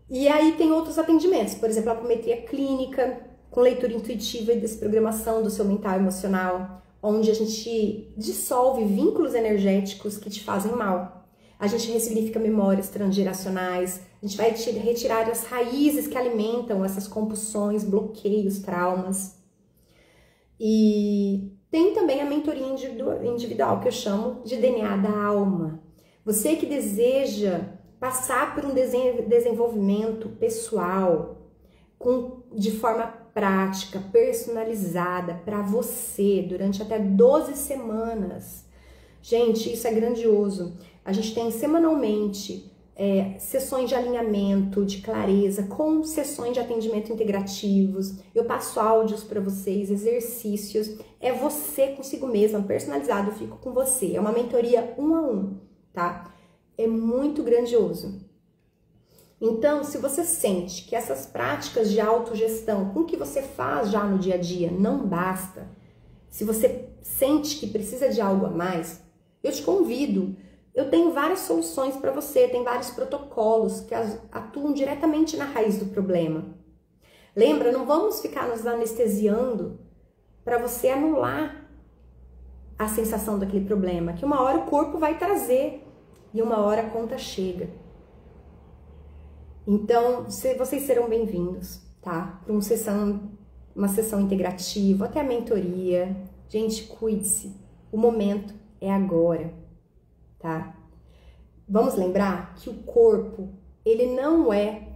E aí tem outros atendimentos, por exemplo, a apometria clínica, com leitura intuitiva e desprogramação do seu mental e emocional, onde a gente dissolve vínculos energéticos que te fazem mal. A gente ressignifica memórias transgeracionais, a gente vai retirar as raízes que alimentam essas compulsões, bloqueios, traumas. E tem também a mentoria individual, que eu chamo de DNA da alma. Você que deseja passar por um desenvolvimento pessoal, de forma prática, personalizada para você durante até 12 semanas. Gente, isso é grandioso. A gente tem semanalmente sessões de alinhamento, de clareza, com sessões de atendimento integrativos. Eu passo áudios para vocês, exercícios. É você consigo mesma, personalizado, eu fico com você. É uma mentoria 1 a 1, tá? É muito grandioso. Então, se você sente que essas práticas de autogestão, com o que você faz já no dia a dia, não basta, se você sente que precisa de algo a mais, eu te convido. Eu tenho várias soluções para você, tem vários protocolos que atuam diretamente na raiz do problema. Lembra, não vamos ficar nos anestesiando para você anular a sensação daquele problema, que uma hora o corpo vai trazer e uma hora a conta chega. Então, vocês serão bem-vindos, tá? Para uma sessão integrativa, até a mentoria. Gente, cuide-se. O momento é agora, tá? Vamos lembrar que o corpo, ele não é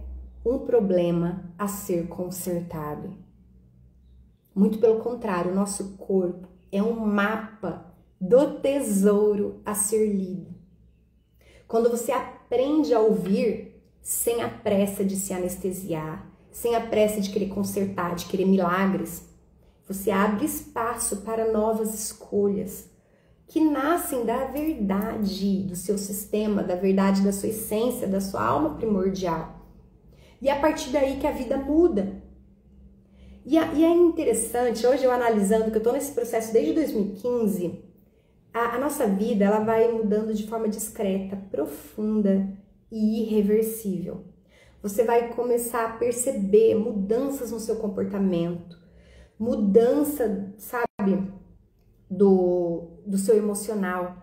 um problema a ser consertado. Muito pelo contrário, o nosso corpo é um mapa do tesouro a ser lido. Quando você aprende a ouvir sem a pressa de se anestesiar, sem a pressa de querer consertar, de querer milagres. Você abre espaço para novas escolhas que nascem da verdade do seu sistema, da verdade da sua essência, da sua alma primordial. E é a partir daí que a vida muda. E é interessante, hoje eu analisando, que eu estou nesse processo desde 2015, a nossa vida ela vai mudando de forma discreta, profunda e irreversível. Você vai começar a perceber mudanças no seu comportamento, mudança, sabe, do seu emocional,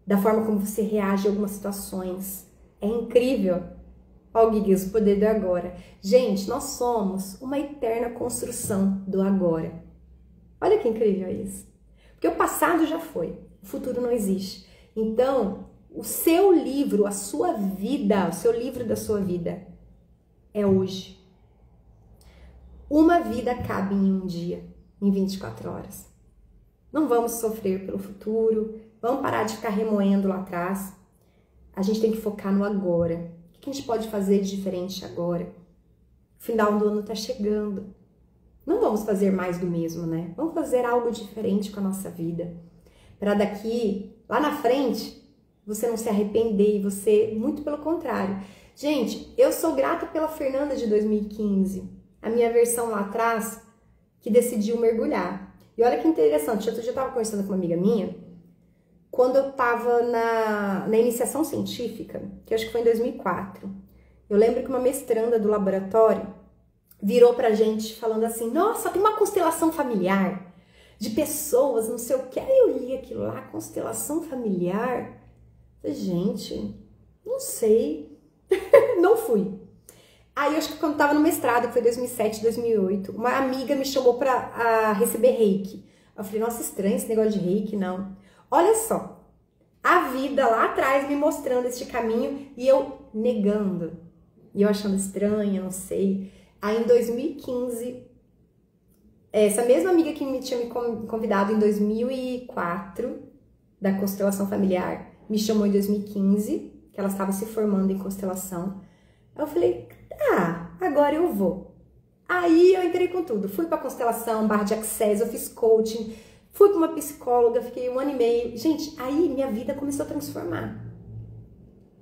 da forma como você reage a algumas situações. É incrível. Ó, o Guigues, o poder do agora. Gente, nós somos uma eterna construção do agora. Olha que incrível isso. Porque o passado já foi, o futuro não existe. Então, o seu livro, a sua vida, o seu livro da sua vida é hoje. Uma vida cabe em um dia, em 24 horas. Não vamos sofrer pelo futuro, vamos parar de ficar remoendo lá atrás. A gente tem que focar no agora. O que a gente pode fazer de diferente agora? O final do ano tá chegando. Não vamos fazer mais do mesmo, né? Vamos fazer algo diferente com a nossa vida. Para daqui, lá na frente, você não se arrepender e você, muito pelo contrário. Gente, eu sou grata pela Fernanda de 2015, a minha versão lá atrás, que decidiu mergulhar. E olha que interessante, outro dia eu tava conversando com uma amiga minha, quando eu tava na iniciação científica, que eu acho que foi em 2004, eu lembro que uma mestranda do laboratório virou pra gente falando assim, nossa, tem uma constelação familiar de pessoas, não sei o que. Aí eu li aquilo lá, constelação familiar. Falei, gente, não sei, não fui. Aí eu acho que quando tava no mestrado, que foi 2007, 2008, uma amiga me chamou pra receber reiki. Eu falei, nossa, estranho esse negócio de reiki, não. Olha só, a vida lá atrás me mostrando este caminho e eu negando. E eu achando estranho, não sei. Aí em 2015, essa mesma amiga que me tinha me convidado em 2004, da constelação familiar, me chamou em 2015, que ela estava se formando em constelação. Eu falei, agora eu vou. Aí eu entrei com tudo. Fui pra constelação, barra de access, eu fiz coaching, fui pra uma psicóloga, fiquei 1 ano e meio. Gente, aí minha vida começou a transformar.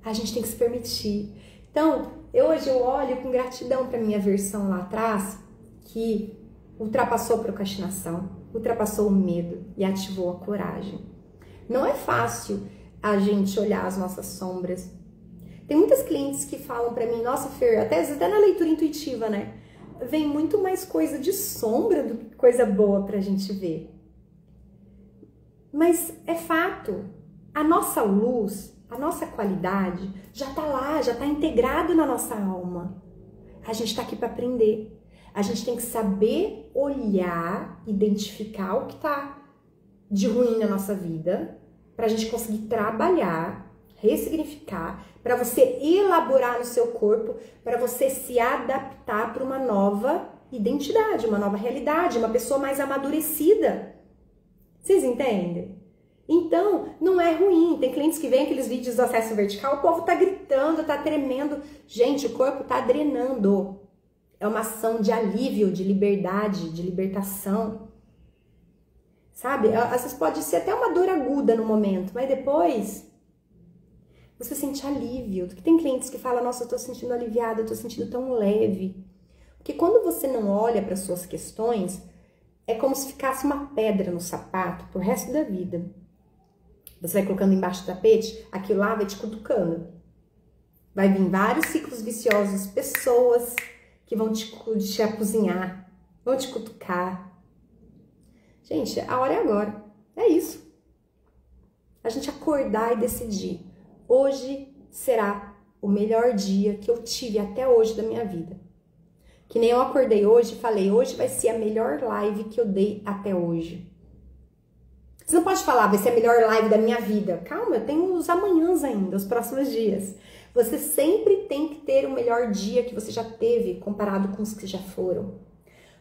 A gente tem que se permitir. Então, hoje eu olho com gratidão pra minha versão lá atrás, que ultrapassou a procrastinação, ultrapassou o medo e ativou a coragem. Não é fácil a gente olhar as nossas sombras. Tem muitas clientes que falam pra mim, nossa, Fer, até na leitura intuitiva, né? Vem muito mais coisa de sombra do que coisa boa pra gente ver. Mas é fato, a nossa luz, a nossa qualidade já tá lá, já tá integrado na nossa alma. A gente tá aqui pra aprender. A gente tem que saber olhar, identificar o que tá de ruim na nossa vida, pra gente conseguir trabalhar, ressignificar, para você elaborar no seu corpo, para você se adaptar para uma nova identidade, uma nova realidade, uma pessoa mais amadurecida. Vocês entendem? Então, não é ruim. Tem clientes que veem aqueles vídeos do acesso vertical, o povo tá gritando, tá tremendo. Gente, o corpo tá drenando. É uma ação de alívio, de liberdade, de libertação. Sabe? Às vezes pode ser até uma dor aguda no momento, mas depois você sente alívio. Porque tem clientes que falam, nossa, eu tô sentindo aliviada, eu tô sentindo tão leve. Porque quando você não olha para suas questões, é como se ficasse uma pedra no sapato pro resto da vida. Você vai colocando embaixo do tapete, aquilo lá vai te cutucando. Vai vir vários ciclos viciosos, pessoas que vão te apuzinhar, vão te cutucar. Gente, a hora é agora. É isso. A gente acordar e decidir. Hoje será o melhor dia que eu tive até hoje da minha vida. Que nem eu acordei hoje e falei, hoje vai ser a melhor live que eu dei até hoje. Você não pode falar, vai ser a melhor live da minha vida. Calma, eu tenho os amanhãs ainda, os próximos dias. Você sempre tem que ter o melhor dia que você já teve comparado com os que já foram.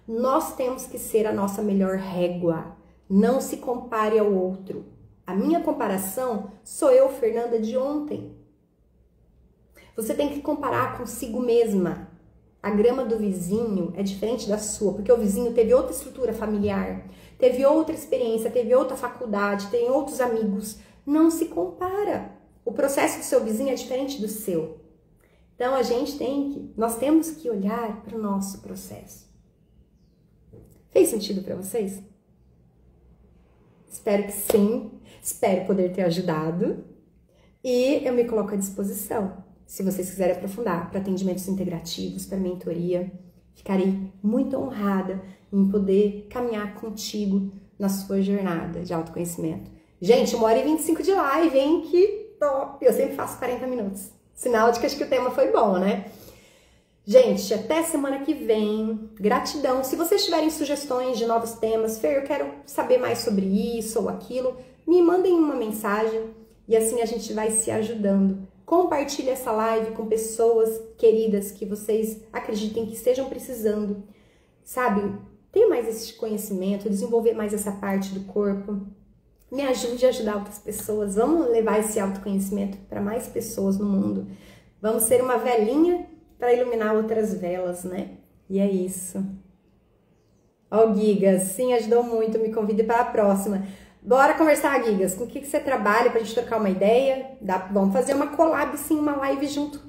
Nós temos que ser a nossa melhor régua. Não se compare ao outro. A minha comparação sou eu, Fernanda, de ontem. Você tem que comparar consigo mesma. A grama do vizinho é diferente da sua, porque o vizinho teve outra estrutura familiar, teve outra experiência, teve outra faculdade, tem outros amigos. Não se compara. O processo do seu vizinho é diferente do seu. Então nós temos que olhar para o nosso processo. Fez sentido para vocês? Espero que sim. Espero poder ter ajudado. E eu me coloco à disposição. Se vocês quiserem aprofundar para atendimentos integrativos, para mentoria, ficarei muito honrada em poder caminhar contigo na sua jornada de autoconhecimento. Gente, 1h25 de live, hein? Que top! Eu sempre faço 40 minutos. Sinal de que acho que o tema foi bom, né? Gente, até semana que vem. Gratidão. Se vocês tiverem sugestões de novos temas, Fer, eu quero saber mais sobre isso ou aquilo, me mandem uma mensagem e assim a gente vai se ajudando. Compartilhe essa live com pessoas queridas que vocês acreditem que estejam precisando, sabe? Ter mais esse conhecimento, desenvolver mais essa parte do corpo. Me ajude a ajudar outras pessoas. Vamos levar esse autoconhecimento para mais pessoas no mundo. Vamos ser uma velinha para iluminar outras velas, né? E é isso. Ó, Gigas, sim, ajudou muito. Me convide para a próxima. Bora conversar, Gigas. Com o que você trabalha pra gente trocar uma ideia? Vamos fazer uma collab, sim, uma live junto.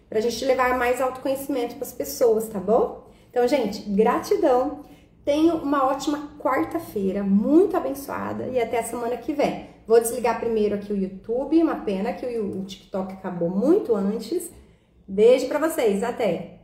Pra gente levar mais autoconhecimento para as pessoas, tá bom? Então, gente, gratidão. Tenha uma ótima quarta-feira, muito abençoada. E até a semana que vem. Vou desligar primeiro aqui o YouTube. Uma pena que o TikTok acabou muito antes. Beijo pra vocês. Até!